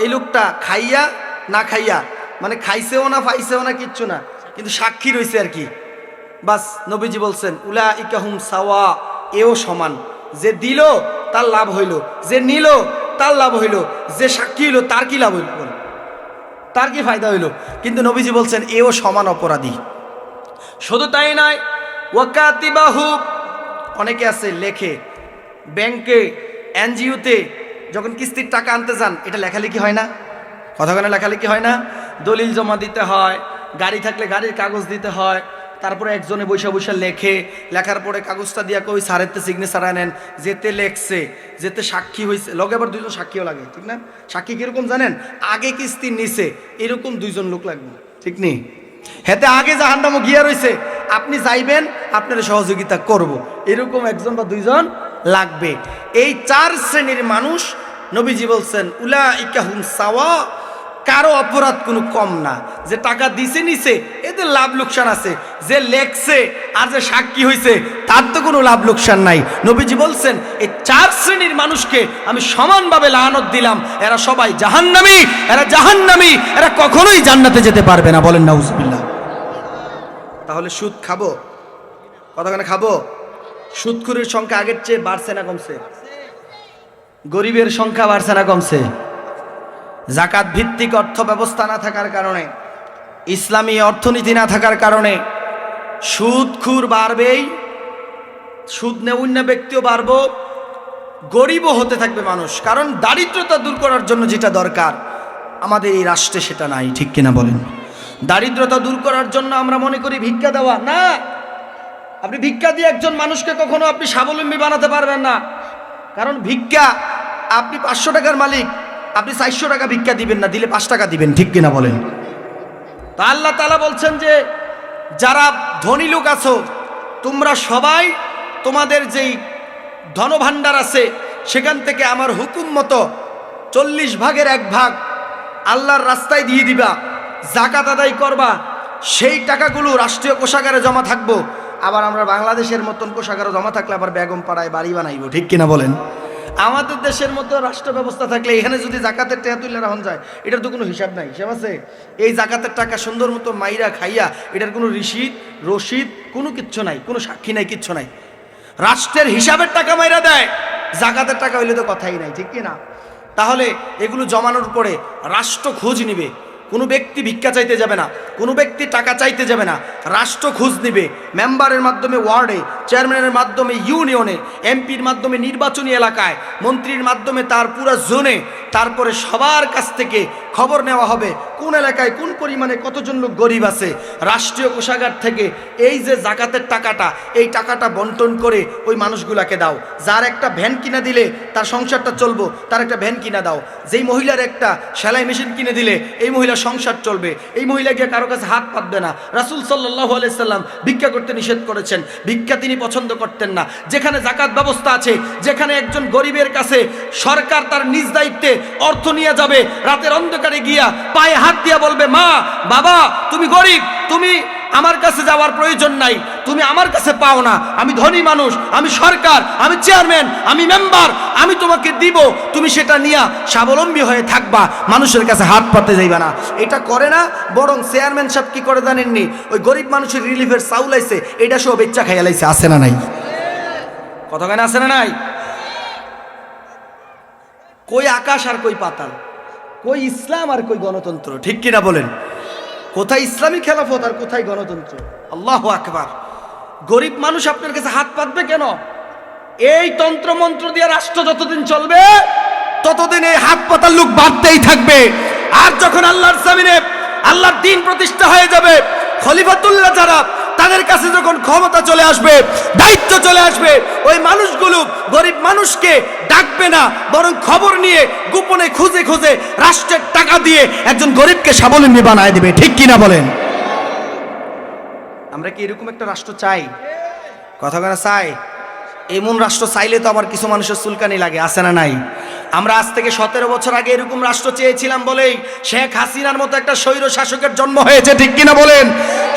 এই লোকটা খাইয়া না খাইয়া, মানে খাইছেও না পাইছেও না কিচ্ছু না, কিন্তু সাক্ষী রয়েছে আর কি, বাস। নবীজি বলছেন উলাইকা হুম সাওয়া, এও সমান। যে দিল তার লাভ হইল, যে নিল তার লাভ হইল, যে সাক্ষী হইল তার কি লাভ হইল, তার কি ফায়দা হইল? কিন্তু নবীজি বলছেন এও সমান অপরাধী। শুধু তাই নয়, ওয়াকাতিবাহু, অনেকে আছে লেখে ব্যাংকে এনজিওতে যখন কিস্তির টাকা আনতে যান, এটা লেখালেখি হয় না? কতক্ষণে লেখালেখি হয় না? দলিল জমা দিতে হয়, গাড়ি থাকলে গাড়ির কাগজ দিতে হয়, তারপরে একজনে বৈশা বৈশা লেখে, লেখার পরে কাগজটা দিয়া কই সারেতে সিগনেচার আনেন, যেতে লেখছে, যেতে সাক্ষী হয়েছে, লগে আবার দুইজন সাক্ষীও লাগে, ঠিক না? সাক্ষী কিরকম জানেন? আগে কিস্তি নিছে এরকম দুইজন লোক লাগবে, ঠিক নেই? হেতে আগে জাহান্নামে গিয়া রয়েছে, আপনি যাইবেন, আপনার সহযোগিতা করব, এরকম একজন বা দুইজন লাগবে। এই চার শ্রেণীর মানুষ নবীজি বলছেন উলাইকা হুম সাওয়া, কারো অপরাধ কোনো কম না। যে টাকা দিছে নিছে এদের লাভ লোকসান আছে, যে লেখছে আর যে সাক্ষী হয়েছে তার তো কোনো লাভ লোকসান নাই। নবীজি বলছেন এই চার শ্রেণীর মানুষকে আমি সমানভাবে লানত দিলাম, এরা সবাই জাহান্নামী, এরা জাহান্নামী, এরা কখনোই জান্নাতে যেতে পারবে না। বলেন নাউজুবিল্লাহ। তাহলে সুদ খাবো? কতখানে খাবো? সুদখোরের সংখ্যা আগের চেয়ে বাড়ছে না কমছে? গরিবের সংখ্যা বাড়ছে না কমছে? জাকাত ভিত্তিক অর্থ ব্যবস্থা না থাকার কারণে, ইসলামী অর্থনীতি না থাকার কারণে সুদখোর বাড়বেই, সুদ নেউন্য ব্যক্তিও বাড়ব, গরিবও হতে থাকবে মানুষ। কারণ দারিদ্রতা দূর করার জন্য যেটা দরকার আমাদের এই রাষ্ট্রে সেটা নাই, ঠিক কিনা বলেন? দারিদ্রতা দূর করার জন্য আমরা মনে করি ভিক্ষা দেওয়া না। আপনি ভিক্ষা দিয়ে একজন মানুষকে কখনো আপনি স্বাবলম্বী বানাতে পারবেন না। কারণ ভিক্ষা, আপনি 500 টাকার মালিক, আপনি 400 টাকা ভিক্ষা দিবেন না, দিলে 5 টাকা দিবেন, ঠিক কিনা বলেন? তা আল্লাহ তাআলা বলছেন যে যারা ধনী লোক আছো তোমরা সবাই তোমাদের যেই ধনভাণ্ডার আছে সেখান থেকে আমার হুকুম মতো 40 ভাগের 1 ভাগ আল্লাহর রাস্তায় দিয়ে দিবা, জাকাত আদায় করবা। সেই টাকাগুলো রাষ্ট্রীয় কোষাগারে জমা থাকবো। আবার আমরা বাংলাদেশের মতন কোষাগারে জমা থাকলে আবার বেগম পাড়ায় বাড়ি বানাইবো, ঠিক কিনা বলেন? আমাদের দেশের মতো রাষ্ট্র ব্যবস্থা থাকলে এখানে যদি জাকাতের টাকা তুলে রাখা যায়, এটার তো কোনো হিসাব নাই, হিসাব আছে? এই জাকাতের টাকা সুন্দর মতো মাইরা খাইয়া এটার কোনো রসিদ কোনো কিচ্ছু নাই, কোনো সাক্ষী নাই, কিচ্ছু নাই। রাষ্ট্রের হিসাবের টাকা মাইরা দেয়, জাকাতের টাকা হইলে তো কথাই নাই, ঠিক কিনা? তাহলে এগুলো জমানোর পরে রাষ্ট্র খোঁজ নিবে। কোনো ব্যক্তি ভিক্ষা চাইতে যাবে না, কোনো ব্যক্তি টাকা চাইতে যাবে না, রাষ্ট্র খোঁজ নিবে। মেম্বারের মাধ্যমে ওয়ার্ডে, চেয়ারম্যানের মাধ্যমে ইউনিয়নে, এমপির মাধ্যমে নির্বাচনী এলাকায়, মন্ত্রীর মাধ্যমে তার পুরো জোনে তারপরে সবার কাছ থেকে খবর নেওয়া হবে কোন এলাকায় কোন পরিমাণে কতজন লোক গরিব আছে। রাষ্ট্রীয় কোষাগার থেকে এই যে জাকাতের টাকাটা, এই টাকাটা বন্টন করে ওই মানুষগুলাকে দাও। যার একটা ভ্যান কিনে দিলে তার সংসারটা চলবো, তার একটা ভ্যান কিনে দাও। যেই মহিলার একটা সেলাই মেশিন কিনে দিলে এই মহিলার সংসার চলবে, এই মহিলা গিয়ে কারো কাছে হাত পাতবে না। রাসূল সাল্লাল্লাহু আলাইহি সাল্লাম ভিক্ষা করতে নিষেধ করেছেন, ভিক্ষা তিনি পছন্দ করতেন না। যেখানে জাকাত ব্যবস্থা আছে, যেখানে একজন গরিবের কাছে সরকার তার নিজ দায়িত্বে অর্থ নিয়ে যাবে, রাতের অন্ধকারে গিয়া পায়ে হাত দিয়া বলবে, মা বাবা তুমি গরিব, তুমি আমার কাছে যাওয়ার প্রয়োজন নাই, তুমি আমার কাছে পাও না, আমি ধনী মানুষ, আমি সরকার, আমি চেয়ারম্যান, আমি মেম্বার, আমি তোমাকে দিব, তুমি সেটা নিয়ে স্বাবলম্বী হয়ে থাকবা, মানুষের কাছে হাত পাতে যাইবা না। এটা করে না, বরং চেয়ারম্যান সাহেব কি করে জানেননি, ওই গরিব মানুষের রিলিফের চাউল আইছে, এটা সব বেচ্চা খাইয়া লাইছে। আছে না নাই? কথা কেন আছে না নাই? কই আকাশ আর কই পাতাল, কই ইসলাম আর কই গণতন্ত্র, ঠিক কিনা বলেন? কোথায় ইসলামী খেলাফত আর কোথায় গণতন্ত্র? আল্লাহু আকবার। গরিব মানুষ আপনার কাছে হাত পাতবে কেন? এই তন্ত্র মন্ত্র দিয়ে রাষ্ট্র যতদিন চলবে ততদিন এই হাত পাতার লোক বাড়তেই থাকবে। আর যখন আল্লাহর জমিনে আল্লাহর দ্বীন প্রতিষ্ঠা হয়ে যাবে, খলিফাতুল্লাহ যারা, তাদের কাছে যখন ক্ষমতা চলে আসবে, দায়িত্ব চলে আসবে, ওই মানুষগুলো গরিব মানুষকে ডাকবে না, বরং খবর নিয়ে গোপনে খুঁজে খুঁজে রাষ্ট্রের টাকা দিয়ে একজন গরিবকে স্বাবলম্বী বানায় দিবে, ঠিক কিনা বলেন? আমরা কি এরকম একটা রাষ্ট্র চাই? কথা কেন চাই? এমন রাষ্ট্র চাইলে তো আবার কিছু মানুষের চুলকানি লাগে, আছে না নাই? আমরা আজ থেকে 17 বছর আগে এরকম রাষ্ট্র চেয়েছিলাম বলেই শেখ হাসিনার মতো একটা স্বৈর শাসকের জন্ম হয়েছে, ঠিক কিনা বলেন?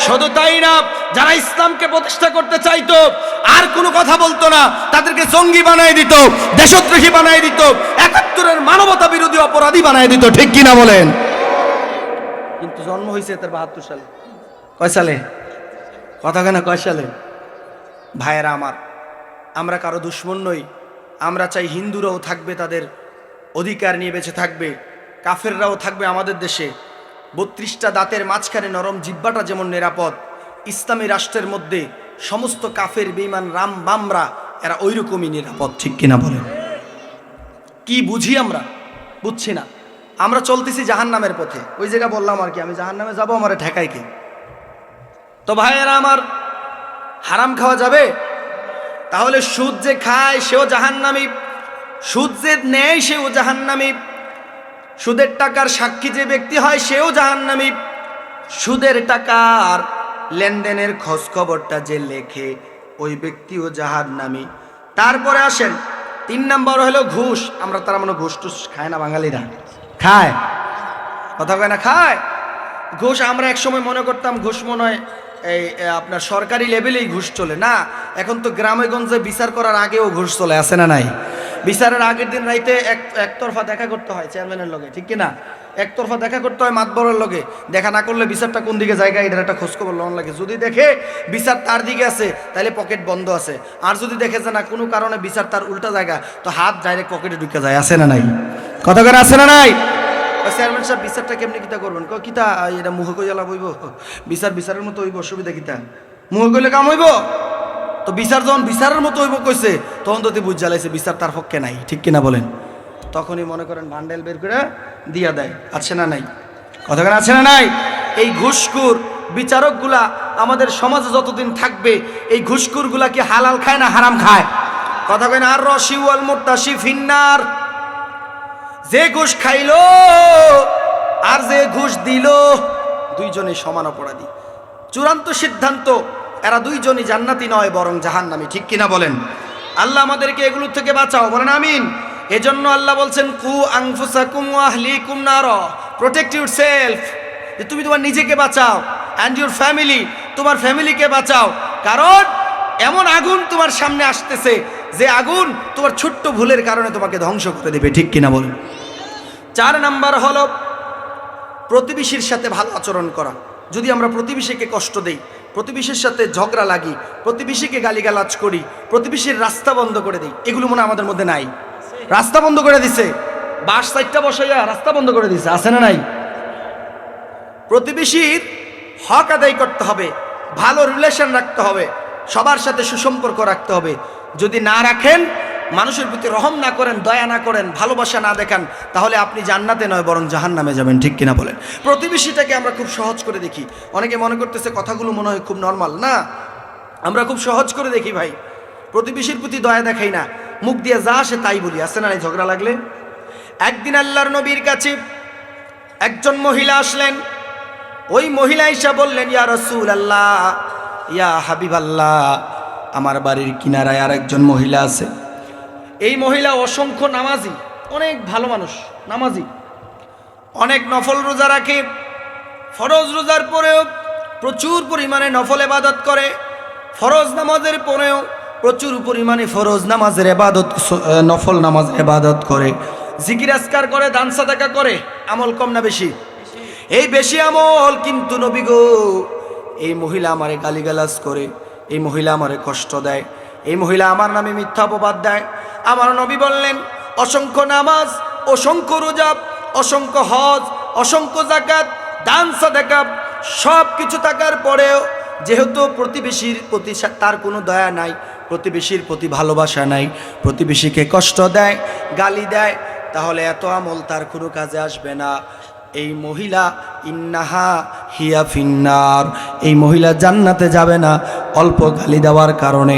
শুধু তাই না, যারা ইসলামকে প্রতিষ্ঠা করতে চাইতো আর কোনো কথা বলতো না, তাদেরকে জঙ্গি বানায় দিত, দেশদ্রোহী বানায় দিত, 71-এর মানবতা বিরোধী অপরাধী বানায় দিত, ঠিক কিনা বলেন? কিন্তু জন্ম হয়েছে তার 72 সালে। কয় সালে? কথা কেন কয় সালে? ভাইয়েরা আমার, আমরা কারো দুশ্মন নই। আমরা চাই হিন্দুরাও থাকবে, তাদের অধিকার নিয়ে বেঁচে থাকবে, কাফেররাও থাকবে আমাদের দেশে। 32টা দাঁতের মাঝখানে নরম জিহ্বাটা যেমন নিরাপদ, ইসলামী রাষ্ট্রের মধ্যে সমস্ত কাফের বেঈমান রাম বামরা এরা ওই রকমই নিরাপদ, ঠিক কিনা বলেন? কি বুঝি আমরা? বুঝছি না। আমরা চলতেছি জাহান্নামের পথে। ওই জায়গা বললাম আর কি, আমি জাহান্নামে যাবো, আমার ঠেকাই কে? তো ভাইয়েরা আমার, হারাম খাওয়া যাবে? তাহলে সুদ যে খায় সেও জাহান্নামী, সুদ যে নেয় সেও জাহান্নামী, সুদের টাকার সাক্ষী যে ব্যক্তি হয় সেও জাহান্নামী, সুদের টাকার লেনদেনের খোঁজ খবরটা যে লেখে ওই ব্যক্তিও জাহান্নামী। তারপরে আসেন 3 নম্বর হলো ঘুষ। আমরা তারা মনে ঘুষ টুস খায় না, বাঙালিরা খায়, কথা কয় না, খায় ঘুষ। আমরা একসময় মনে করতাম ঘুষ মনে হয় এই আপনার সরকারি লেভেলেই ঘুষ চলে, না, এখন তো গ্রামে গঞ্জে বিচার করার আগেও ঘুষ চলে, আছে না নাই? বিচারের আগের দিন রাইতে একতরফা দেখা করতে হয় চেয়ারম্যানের লগে, ঠিক কিনা? একতরফা দেখা করতে হয় মাতবরের লগে। দেখা না করলে বিচারটা কোন দিকে জায়গায় এটার একটা খোঁজখবর লন লাগে। যদি দেখে বিচার তার দিকে আছে তাহলে পকেট বন্ধ আছে, আর যদি দেখে যে না কোনো কারণে বিচার তার উল্টা জায়গা, তো হাত ডাইরেক্ট পকেটে ঢুকে যায়, আছে না নাই? কথা করে আছে না নাই? চেয়ারম্যান সাহেব বিচারটা কেমনি কিতা করবেন? কিতা এটা মুখে কইলা বইব? বিচারের মতো হইব, অসুবিধা কিতা? মুখে কইলে কাম হইব? তো বিচার যখন বিচারের মতো হইব কইছে, তখন তো বুঝ জ্বালাইছে বিচার তার পক্ষে নাই, ঠিক কিনা বলেন? তখনই মনে করেন ভান্ডেল বের করে দিয়া দেয়, আছে না নাই? কথা কেন আছে না নাই? এই ঘুষখোর বিচারকগুলা আমাদের সমাজে যতদিন থাকবে, এই ঘুষখোরগুলা কি হালাল খায় না হারাম খায়? কথা কেন? আর রশি ওয়াল মুরতাশি ফিন্নার। যে ঘুষ খাইলো আর যে ঘুষ দিল দুইজনই সমান অপরাধী। চূড়ান্ত সিদ্ধান্ত, এরা দুইজনই জান্নাতি নয় বরং জাহান্নামী, ঠিক কিনা বলেন? আল্লাহ আমাদেরকে এগুলো থেকে বাঁচাও, বলেন আমিন। এজন্য আল্লাহ বলছেন কু আনফুসাকুম ওয়া আহলিকুম নার, প্রোটেক্ট ইউরসেলফ, যে তুমি তোমার নিজেকে বাঁচাও, অ্যান্ড ইউর ফ্যামিলি, তোমার ফ্যামিলিকে বাঁচাও। কারণ এমন আগুন তোমার সামনে আসতেছে যে আগুন তোমার ছোট্ট ভুলের কারণে তোমাকে ধ্বংস করে দেবে, ঠিক কিনা বলেন? 4 নাম্বার হলো প্রতিবেশীর সাথে ভালো আচরণ করা। যদি আমরা প্রতিবেশীকে কষ্ট দেই, প্রতিবেশীর সাথে ঝগড়া লাগি, প্রতিবেশীকে গালিগালাজ করি, প্রতিবেশীর রাস্তা বন্ধ করে দিই, এগুলো মনে আমাদের মধ্যে নাই? রাস্তা বন্ধ করে দিছে, বাস সাইডটা বসাইয়া রাস্তা বন্ধ করে দিছে, আছে না নাই? প্রতিবেশীর হক আদায় করতে হবে, ভালো রিলেশন রাখতে হবে, সবার সাথে সুসম্পর্ক রাখতে হবে। যদি না রাখেন মানুষের প্রতি রহম না করেন, দয়া না করেন, ভালোবাসা না দেখান, তাহলে আপনি জান্নাতে নয় বরং জাহান্নামে যাবেন। ঠিক কিনা বলেন? প্রতিবেশীটাকে আমরা খুব সহজ করে দেখি। অনেকে মনে করতেছে কথাগুলো মনে হয় খুব নর্মাল। না, আমরা খুব সহজ করে দেখি ভাই। প্রতিবেশীর প্রতি দয়া দেখাই না, মুখ দিয়ে যা আসে তাই বলি। আছে না এই ঝগড়া লাগলে? একদিন আল্লাহর নবীর কাছে একজন মহিলা আসলেন। ওই মহিলা ঈশা বললেন, ইয়া রাসূলুল্লাহ, ইয়া হাবিবাল্লাহ, আমার বাড়ির কিনারায় আর একজন মহিলা আছে। এই মহিলা অসংখ্য নামাজি, অনেক ভালো মানুষ, নামাজি, অনেক নফল রোজা রাখে, ফরজ রোজার পরেও প্রচুর পরিমাণে নফল ইবাদত করে, ফরজ নামাজের পরেও প্রচুর পরিমাণে ফরজ নামাজের ইবাদত, নফল নামাজের ইবাদত করে, জিকির আজকার করে, দান সাদাকা করে। আমল কম না বেশি? এই বেশি আমল। কিন্তু নবী গো, এই মহিলা আমারে গালিগালাজ করে, এই মহিলা আমারে কষ্ট দেয়, এই মহিলা আমার নামে মিথ্যা অপবাদ দেয়। আমার নবী বললেন, অসংখ্য নামাজ, অসংখ্য রোজা, অসংখ্য হজ, অসংখ্য যাকাত, দান সাদাকা সব কিছু থাকার পরেও যেহেতু প্রতিবেশীর প্রতি তার কোনো দয়া নাই, প্রতিবেশীর প্রতি ভালোবাসা নাই, প্রতিবেশীকে কষ্ট দেয়, গালি দেয়, তাহলে এত আমল তার কোনো কাজে আসবে না। এই মহিলা ইন্নাহা হিয়া ফিন্নার, এই মহিলা জান্নাতে যাবে না অল্প গালি দেওয়ার কারণে,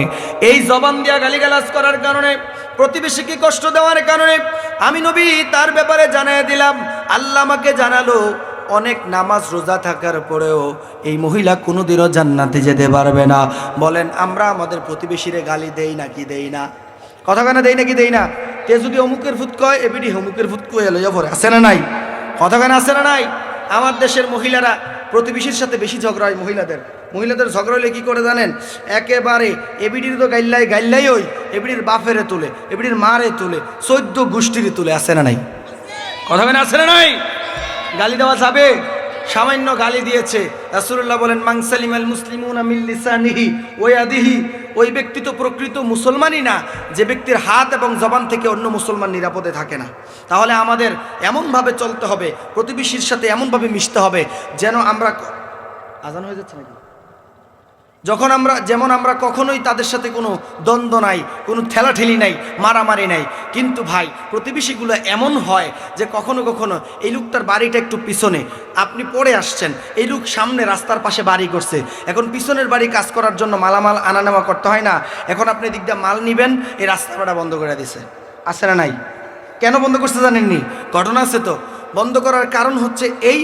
এই জবান দিয়া গালিগালাজ করার কারণে, প্রতিবেশীকে কষ্ট দেওয়ার কারণে। আমি নবী তার ব্যাপারে জানিয়ে দিলাম, আল্লাহ আমাকে জানালো, অনেক নামাজ রোজা থাকার পরেও এই মহিলা কোনোদিনও জান্নাতে যেতে পারবে না। বলেন, আমরা আমাদের প্রতিবেশীরে গালি দেই নাকি দেই না? কথা কেন দেই নাকি দেই না? তে যদি অমুকের ফুট কয়, এবিডি অমুকের ফুট কয়ে লইয়া পড়ে। আছে না নাই? কথা কেন আছে না নাই? আমার দেশের মহিলারা প্রতিবেশীর সাথে বেশি ঝগড়া হয়। মহিলাদের ঝগড়া হলে কি করে জানেন? একেবারে এবিডির তো গাইল্লাই ওই এবিডির বাপেরে তুলে, এবিডির মারে তুলে, 14 গোষ্ঠীরে তুলে। আছে না নাই? কথা কেন আছে না নাই? গালি দেওয়া যাবে? সামান্য গালি দিয়েছে, রাসূলুল্লাহ বলেন, মান সালিমাল মুসলিমুনা মিন লিসানিহি ওয়া ইয়াদিহি, ওই ব্যক্তি তো প্রকৃত মুসলমানই না যে ব্যক্তির হাত এবং জবান থেকে অন্য মুসলমান নিরাপদে থাকে না। তাহলে আমাদের এমনভাবে চলতে হবে, প্রতিবেশীর সাথে এমনভাবে মিশতে হবে যেন আমরা, আজান হয়ে যাচ্ছে নাকি, যেমন আমরা কখনোই তাদের সাথে কোনো দ্বন্দ্ব নাই, কোনো ঠেলাঠেলি নাই, মারামারি নাই। কিন্তু ভাই, প্রতিবেশীগুলো এমন হয় যে কখনো কখনো এই লোকটার বাড়িটা একটু পিছনে, আপনি পড়ে আসছেন, এই লোক সামনে রাস্তার পাশে বাড়ি করছে, এখন পিছনের বাড়ি কাজ করার জন্য মালামাল আনা নেওয়া করতে হয় না, এখন আপনি দিক দিয়ে মাল নিবেন, এই রাস্তাটা বন্ধ করে দিছে। আছে না নাই? কেন বন্ধ করছে জানেননি? ঘটনা আছে তো। বন্ধ করার কারণ হচ্ছে এই,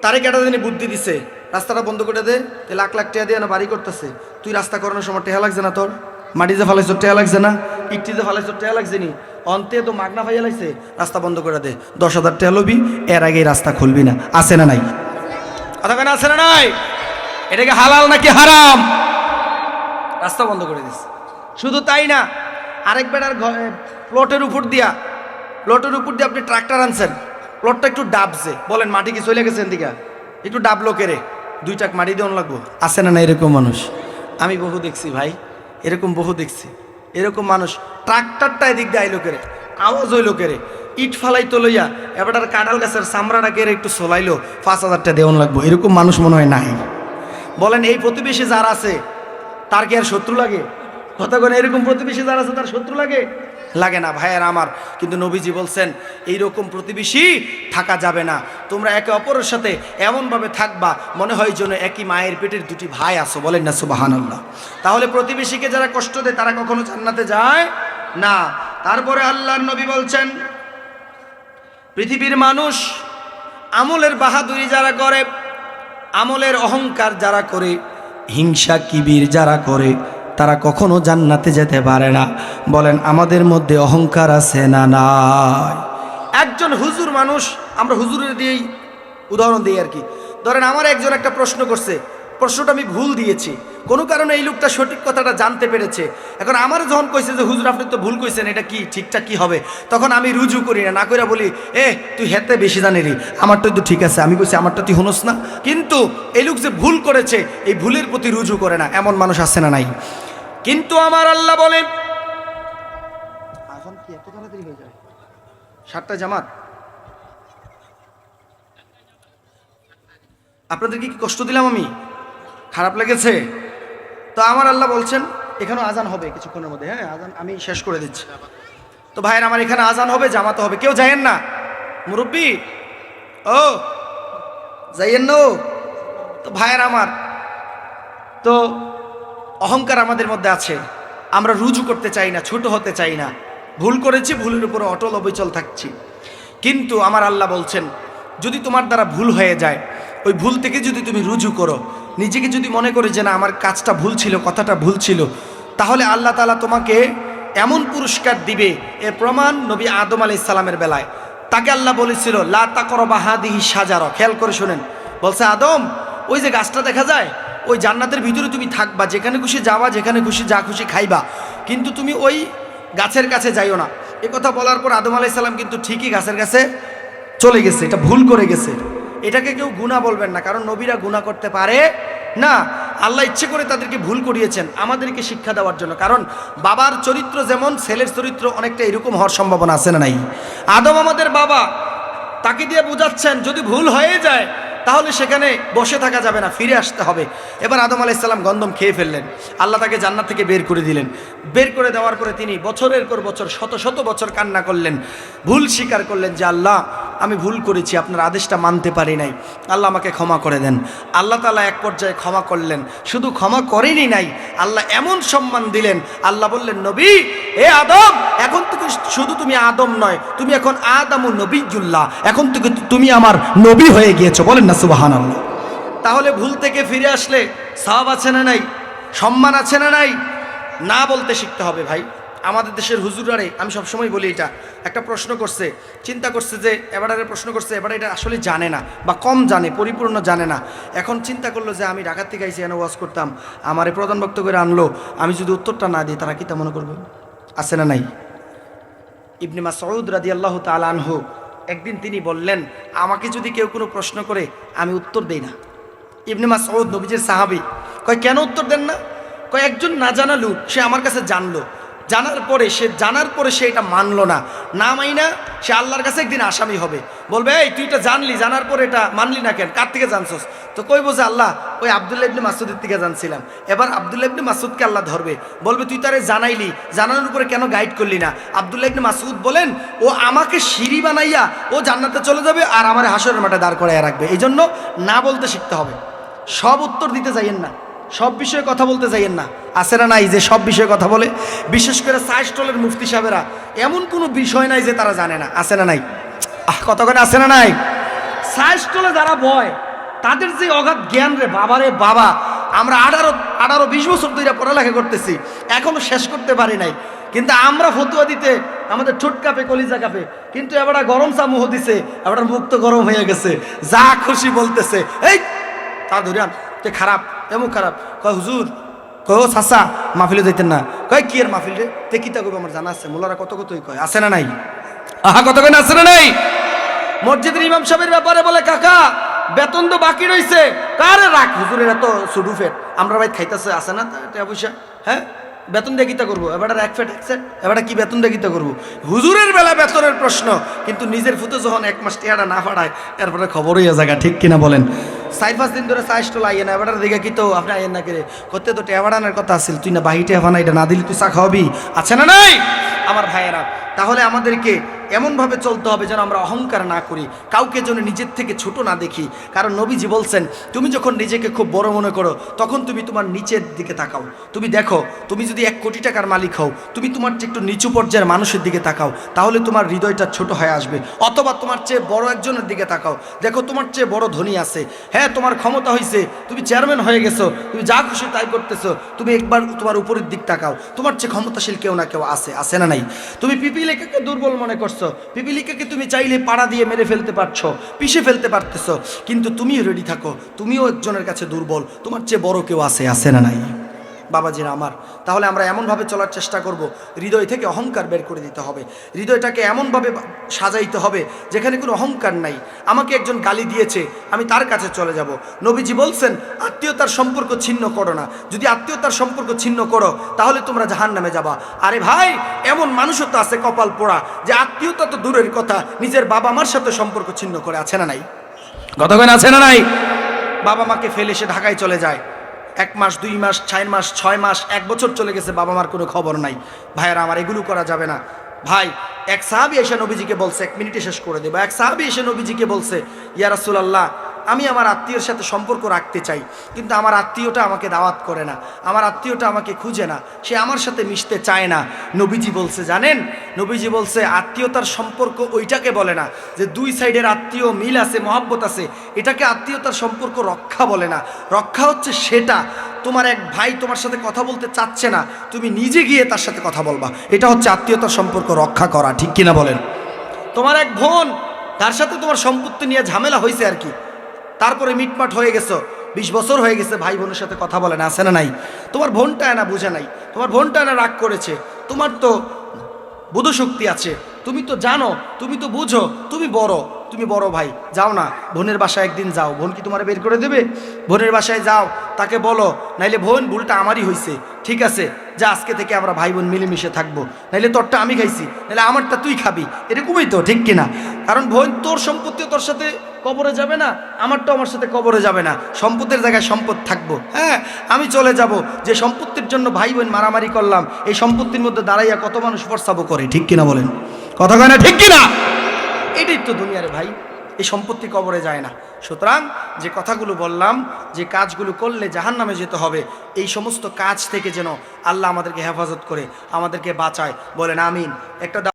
তারে কেটা দিনে বুদ্ধি দিছে, রাস্তাটা বন্ধ করে দে, লাখ লাখ টাকা দিয়ে না বাড়ি করতেছে, তুই রাস্তা করানোর সময় টেহা লাগছে না? তোর মাটি যে ফালাইছ টেহা লাগছে না? ইটটি যে ফালাইছ টেহা লাগছে নি? অন্তে তো মাগনা ভাইয়া লাগছে, রাস্তা বন্ধ করে দে, 10,000 টাকা লবি, এর আগে রাস্তা খুলবি না। আছে না নাই? কথা কেন আছে না নাই? এটাকে হালাল নাকি হারাম? রাস্তা বন্ধ করে দিস। শুধু তাই না, আরেক বেটার প্লটের উপর দিয়ে আপনি ট্রাক্টর আনছেন, প্লটটা একটু ডাবছে, বলেন মাটি কি চলে গেছে এদিকে, একটু ডাবলো কেরে, 2 টাক মাটি দেওয়া লাগবো। আছে না না এরকম মানুষ? আমি বহু দেখছি ভাই, এরকম বহু দেখছি। এরকম মানুষ ট্রাক্টরটা এদিক দিয়ে আইলো কেরে, আওয়াজ হইলো কেরে, ইট ফালাইতো লইয়া এবার কাঁঠাল গাছের চামড়াটা কেড়ে একটু চলাইলো, 5,000 টাকা দেওয়া লাগবো। এরকম মানুষ মনে হয় নাই। বলেন, এই প্রতিবেশী যার আছে তার কি আর শত্রু লাগে? কথা বলেন, এরকম প্রতিবেশী যার আছে তার শত্রু লাগে? লাগে না ভাইয়ের আমার। কিন্তু নবীজি বলছেন, এইরকম প্রতিবেশী থাকা যাবে না। তোমরা একে অপরের সাথে এমনভাবে থাকবা মনে হয় যেন একই মায়ের পেটের 2টি ভাই আছো। বলেন না সুবহানাল্লাহ? তাহলে প্রতিবেশীকে যারা কষ্ট দেয় তারা কখনো জান্নাতে যায় না। তারপরে আল্লাহর নবী বলছেন, পৃথিবীর মানুষ আমলের বাহাদুরি যারা করে, আমলের অহংকার যারা করে, হিংসা কিবির যারা করে, তারা কখনো জান্নাতে যেতে পারে না। বলেন, আমাদের মধ্যে অহংকার আছে না নাই? একজন হুজুর মানুষ, আমরা হুজুরের দিয়েই উদাহরণ দিই আর কি। ধরেন আমার একজন একটা প্রশ্ন করছে, প্রশ্নটা আমি ভুল দিয়েছি, কোনো কারণে এই লোকটা সঠিক কথাটা জানতে পেরেছে। এখন আমার যখন কইছে যে হুজুর আপনি তো ভুল কইছেন, এটা কি ঠিকঠাক কি হবে, তখন আমি রুজু করি না, না কইরা বলি, তুই হেতে বেশি জানেরি, আমারটা তো ঠিক আছে, আমি কইছি আমারটা তুই হুনস না। কিন্তু এই লোক যে ভুল করেছে, এই ভুলের প্রতি রুজু করে না, এমন মানুষ আছে না নাই? কিন্তু আমার আল্লাহ বলেন, আজান কি এত তাড়াতাড়ি হয়ে যায়? 7টা জামাত, আপনাদেরকে কি কষ্ট দিলাম? আমি খারাপ লেগেছে? তো আমার আল্লাহ বলছেন, এখানেও আজান হবে কিছুক্ষণের মধ্যে, হ্যাঁ আজান আমি শেষ করে দিচ্ছি। তো ভাইয়ের আমার এখানে আজান হবে, জামাতে হবে, কেউ যাইয়েন না মুরব্বী, ও যাইয়েন না। তো ভাইয়ের আমার, তো অহংকার আমাদের মধ্যে আছে, আমরা রুজু করতে চাই না, ছোট হতে চাই না, ভুল করেছি, ভুলের উপরে অটল অবিচল থাকছি। কিন্তু আমার আল্লাহ বলছেন, যদি তোমার দ্বারা ভুল হয়ে যায়, ওই ভুল থেকে যদি তুমি রুজু করো, নিজেকে যদি মনে করে যে না আমার কাজটা ভুল ছিল, কথাটা ভুল ছিল, তাহলে আল্লাহ তাআলা তোমাকে এমন পুরস্কার দিবে। এর প্রমাণ নবী আদম আলাইহিস সালামের বেলায় তাকে আল্লাহ বলেছিল লা তাকরাবা হাদিহি শাজারা, খেয়াল করে শুনেন, বলছে আদম ওই যে গাছটা দেখা যায়, ওই জান্নাতের ভিতরে তুমি থাকবা, যেখানে খুশি যাওয়া, যেখানে খুশি যা খুশি খাইবা, কিন্তু তুমি ওই গাছের কাছে যাইও না। এ কথা বলার পর আদম আলাইহিস সালাম কিন্তু ঠিকই গাছের কাছে চলে গেছে, এটা ভুল করে গেছে। এটাকে কেউ গুনাহ বলবেন না, কারণ নবীরা গুনাহ করতে পারে না। আল্লাহ ইচ্ছে করে তাদেরকে ভুল করিয়েছেন আমাদেরকে শিক্ষা দেওয়ার জন্য। কারণ বাবার চরিত্র যেমন, ছেলের চরিত্র অনেকটা এরকম হওয়ার সম্ভাবনা আছে না নাই? আদম আমাদের বাবা, তাকে দিয়ে বোঝাচ্ছেন যদি ভুল হয়ে যায় তাহলে সেখানে বসে থাকা যাবে না, ফিরে আসতে হবে। এবার আদম আলাইহিস সালাম গন্ধম খেয়ে ফেললেন, আল্লাহ তাকে জান্নাত থেকে বের করে দিলেন। বের করে দেওয়ার পরে তিনি বছরের পর বছর, শত শত বছর কান্না করলেন, ভুল স্বীকার করলেন যে আল্লাহ আমি ভুল করেছি, আপনার আদেশটা মানতে পারি নাই, আল্লাহ আমাকে ক্ষমা করে দেন। আল্লাহ তাআলা এক পর্যায়ে ক্ষমা করলেন, শুধু ক্ষমা করেনই নাই, আল্লাহ এমন সম্মান দিলেন, আল্লাহ বললেন নবী এ আদম, এখন থেকে শুধু তুমি আদম নয়, তুমি এখন আদামু নবিয়্যুল্লাহ, এখন থেকে তুমি আমার নবী হয়ে গিয়েছো। বলেন না সুবহানাল্লাহ। তাহলে ভুল থেকে ফিরে আসলে সওয়াব আছে না নাই, সম্মান আছে না নাই? না বলতে শিখতে হবে ভাই। আমাদের দেশের হুজুরারে আমি সবসময় বলি, এটা একটা প্রশ্ন করছে, চিন্তা করছে যে এবারে প্রশ্ন করছে, এবারে এটা আসলে জানে না বা কম জানে, পরিপূর্ণ জানে না। এখন চিন্তা করলো যে আমি ঢাকা থেকে আইসি, এনে ওয়াজ করতাম, আমার এই প্রধান বক্তব্য করে আনলো, আমি যদি উত্তরটা না দিই তারা কি তা মনে করবে? আছে না নাই? ইবনে মাসউদ রাদিয়াল্লাহু তাআলা আনহু একদিন তিনি বললেন, আমাকে যদি কেউ কোনো প্রশ্ন করে আমি উত্তর দেই না। ইবনে মাসউদ নবীজির সাহাবী, কয় কেন উত্তর দেন না? কয় একজন না জানা লোক, সে আমার কাছে জানলো, জানার পরে সে এটা মানলো না, না মাইনা সে আল্লাহর কাছে একদিন আসামি হবে, বলবে এই তুই এটা জানলি, জানার পরে এটা মানলি না কেন, কার থেকে জানছস? তো কই বোঝে আল্লাহ ওই আব্দুল্লাহ ইবনে মাসউদের থেকে জানছিলাম। এবার আব্দুল্লাহ ইবনে মাসউদকে আল্লাহ ধরবে, বলবে তুই তারে জানাইলি, জানানোর উপরে কেন গাইড করলি না? আব্দুল্লাহ ইবনে মাসউদ বলেন ও আমাকে সিঁড়ি বানাইয়া ও জান্নাতে চলে যাবে আর আমার হাসরের মাঠে দাঁড় করাইয়া রাখবে। এই জন্য না বলতে শিখতে হবে। সব উত্তর দিতে যাইয়েন না, সব বিষয়ে কথা বলতে যাইয়েন না। আছে না নাই যে সব বিষয়ে কথা বলে? বিশেষ করে সাইস্টলের মুফতি সাহেবেরা, এমন কোনো বিষয় নাই যে তারা জানে না। আছে না নাই? কতক্ষণ আছে না নাই? সাইস্টলে যারা বয় তাদের যে অগাধ জ্ঞান রে বাবারে বাবা, আমরা 18-20 বছর ধরে পড়ালেখা করতেছি, এখনো শেষ করতে পারি নাই, কিন্তু আমরা ফতুয়া দিতে আমাদের ঠোঁট কাঁপে, কলিজা কাঁপে। কিন্তু এবার গরম চা মুহ দিছে, এবার মুখ তো গরম হয়ে গেছে, যা খুশি বলতেছে, এই তা ধরে আন, তে খারাপ, এমন খারাপ। কয় হুজুর, কয় ও চাচা মাহফিলে যাইতেন না? কয় কি এর মাহফিল রে? তে কিতা করবো আমার জানা আছে, মোল্লারা কত কতই কয়। আছে না নাই? কতক্ষণ আছে না নাই? মসজিদের ইমাম সাহেবের ব্যাপারে বলে কাকা বেতন তো বাকি রয়েছে, কারে রাখ, হুজুরের এত সুডু ফেট, আমরা ভাই খাইতেছে, আছে না টাকা পয়সা, হ্যাঁ বেতন দিয়ে কিতা করবো? এবার এক ফেট এক সেট, এবার কি বেতন দিয়ে কিতা করবো? হুজুরের বেলা বেতনের প্রশ্ন, কিন্তু নিজের ফুতে যখন 1 মাস টিয়াটা না ফাড়ায়, এরপরে খবর হইয়া জায়গা, ঠিক কিনা বলেন? 4-5 দিন ধরে চাইস্টল আইয়ে না, এবার দিকে কি তো আপনি আইয়েন না করে করতে তো টেয়াবাড়ানোর কথা আছিল, তুই না বাহিটে হাফানা, এটা না দিলে তুই চা খাওয়াবি। আছে না নাই আমার ভাইয়েরা? তাহলে আমাদেরকে এমনভাবে চলতে হবে যেন আমরা অহংকার না করি, কাউকে যেন নিজের থেকে ছোট না দেখি। কারণ নবীজি বলছেন, তুমি যখন নিজেকে খুব বড় মনে করো তখন তুমি তোমার নিচের দিকে তাকাও। তুমি দেখো, তুমি যদি 1 কোটি টাকার মালিক হও, তুমি তোমার চেয়ে একটু নিচু পর্যায়ের মানুষের দিকে তাকাও, তাহলে তোমার হৃদয়টা ছোট হয়ে আসবে। অথবা তোমার চেয়ে বড় একজনের দিকে তাকাও, দেখো তোমার চেয়ে বড় ধনী আছে, হ্যাঁ তোমার ক্ষমতা হয়েছে, তুমি চেয়ারম্যান হয়ে গেছো, তুমি যা খুশি তাই করতেছো, তুমি একবার তোমার উপরের দিক তাকাও, তোমার চেয়ে ক্ষমতাশীল কেউ না কেউ আছে। আছে না নাই? তুমি পিপিলিকাকে দুর্বল মনে করছো, পিপিলিকাকে তুমি চাইলে পাড়া দিয়ে মেরে ফেলতে পারছো, পিষে ফেলতে পারতেছো, কিন্তু তুমিও রেডি থাকো, তুমিও একজনের কাছে দুর্বল, তোমার চেয়ে বড় কেউ আছে। আছে না নাই বাবাজিরা আমার? তাহলে আমরা এমনভাবে চলার চেষ্টা করব, হৃদয় থেকে অহংকার বের করে দিতে হবে, হৃদয়টাকে এমনভাবে সাজাইতে হবে যেখানে কোনো অহংকার নাই। আমাকে একজন গালি দিয়েছে, আমি তার কাছে চলে যাব। নবীজি বলছেন আত্মীয়তার সম্পর্ক ছিন্ন করো না, যদি আত্মীয়তার সম্পর্ক ছিন্ন করো তাহলে তোমরা জাহান্নামে যাবা। আরে ভাই, এমন মানুষও তো আছে কপাল পোড়া, যে আত্মীয়তা তো দূরের কথা, নিজের বাবা মার সাথে সম্পর্ক ছিন্ন করে। আছে না নাই? কতক্ষণ আছে না নাই? বাবা মাকে ফেলে সে ঢাকায় চলে যায়, 1 মাস 2 মাস 4 মাস 6 মাস 1 বছর চলে গেছে, বাবা মার কোনো খবর নাই। ভাইয়ারা আমার, এগুলো করা যাবে না ভাই। এক সাহাবী এসে নবীজিকে বলছে, 1 মিনিটে শেষ করে দেবো। এক সাহাবী এসে নবীজিকে বলছে, ইয়া রাসূলুল্লাহ, আমি আমার আত্মীয়ের সাথে সম্পর্ক রাখতে চাই, কিন্তু আমার আত্মীয়টা আমাকে দাওয়াত করে না, আমার আত্মীয়টা আমাকে খুঁজে না, সে আমার সাথে মিশতে চায় না। নবীজি বলছে, জানেন, নবীজি বলছে আত্মীয়তার সম্পর্ক ওইটাকে বলে না যে 2 সাইডের আত্মীয় মিল আছে, মহব্বত আছে, এটাকে আত্মীয়তার সম্পর্ক রক্ষা বলে না। রক্ষা হচ্ছে সেটা, তোমার এক ভাই তোমার সাথে কথা বলতে চাচ্ছে না, তুমি নিজে গিয়ে তার সাথে কথা বলবা, এটা হচ্ছে আত্মীয়তার সম্পর্ক রক্ষা করা, ঠিক কিনা বলেন? তোমার এক বোন, তার সাথে তোমার সম্পত্তি নিয়ে ঝামেলা হয়েছে আর কি, তারপরে মিটমাট হয়ে গেছো, 20 বছর হয়ে গেছে, ভাই বোনের সাথে কথা বলে না, আছে না নাই? তোমার বোনটা না বুঝে নাই, তোমার বোনটা না রাগ করেছে, তোমার তো বোধশক্তি আছে, তুমি তো জানো, তুমি তো বুঝো, তুমি বড় ভাই, যাও না বোনের বাসায় একদিন যাও, বোন কি তোমার বের করে দেবে? বোনের বাসায় যাও, তাকে বলো, নাইলে বোন ভুলটা আমারই হয়েছে, ঠিক আছে, যা আজকে থেকে আমরা ভাই বোন মিলেমিশে থাকবো, নাইলে তোরটা আমি খাইছি, নাইলে আমারটা তুই খাবি, এরকমই তো, ঠিক কিনা? কারণ বোন তোর সম্পত্তিও তোর সাথে কবরে যাবে না, আমারটাও আমার সাথে কবরে যাবে না, সম্পদের জায়গায় সম্পদ থাকবো। হ্যাঁ, আমি চলে যাব, যে সম্পত্তির জন্য ভাই বোন মারামারি করলাম, এই সম্পত্তির মধ্যে দাঁড়াইয়া কত মানুষ প্রস্তাবও করে, ঠিক কিনা বলেন? কথা কয় না, ঠিক কিনা? এটাই তো দুনিয়ার ভাই, এই সম্পত্তি কবরে যায় না। সুতরাং যে কথাগুলো বললাম, যে কাজগুলো করলে জাহান্নামে যেতে হবে, এই সমস্ত কাজ থেকে যেন আল্লাহ আমাদেরকে হেফাজত করে, আমাদেরকে বাঁচায়, বলেন আমিন। একটা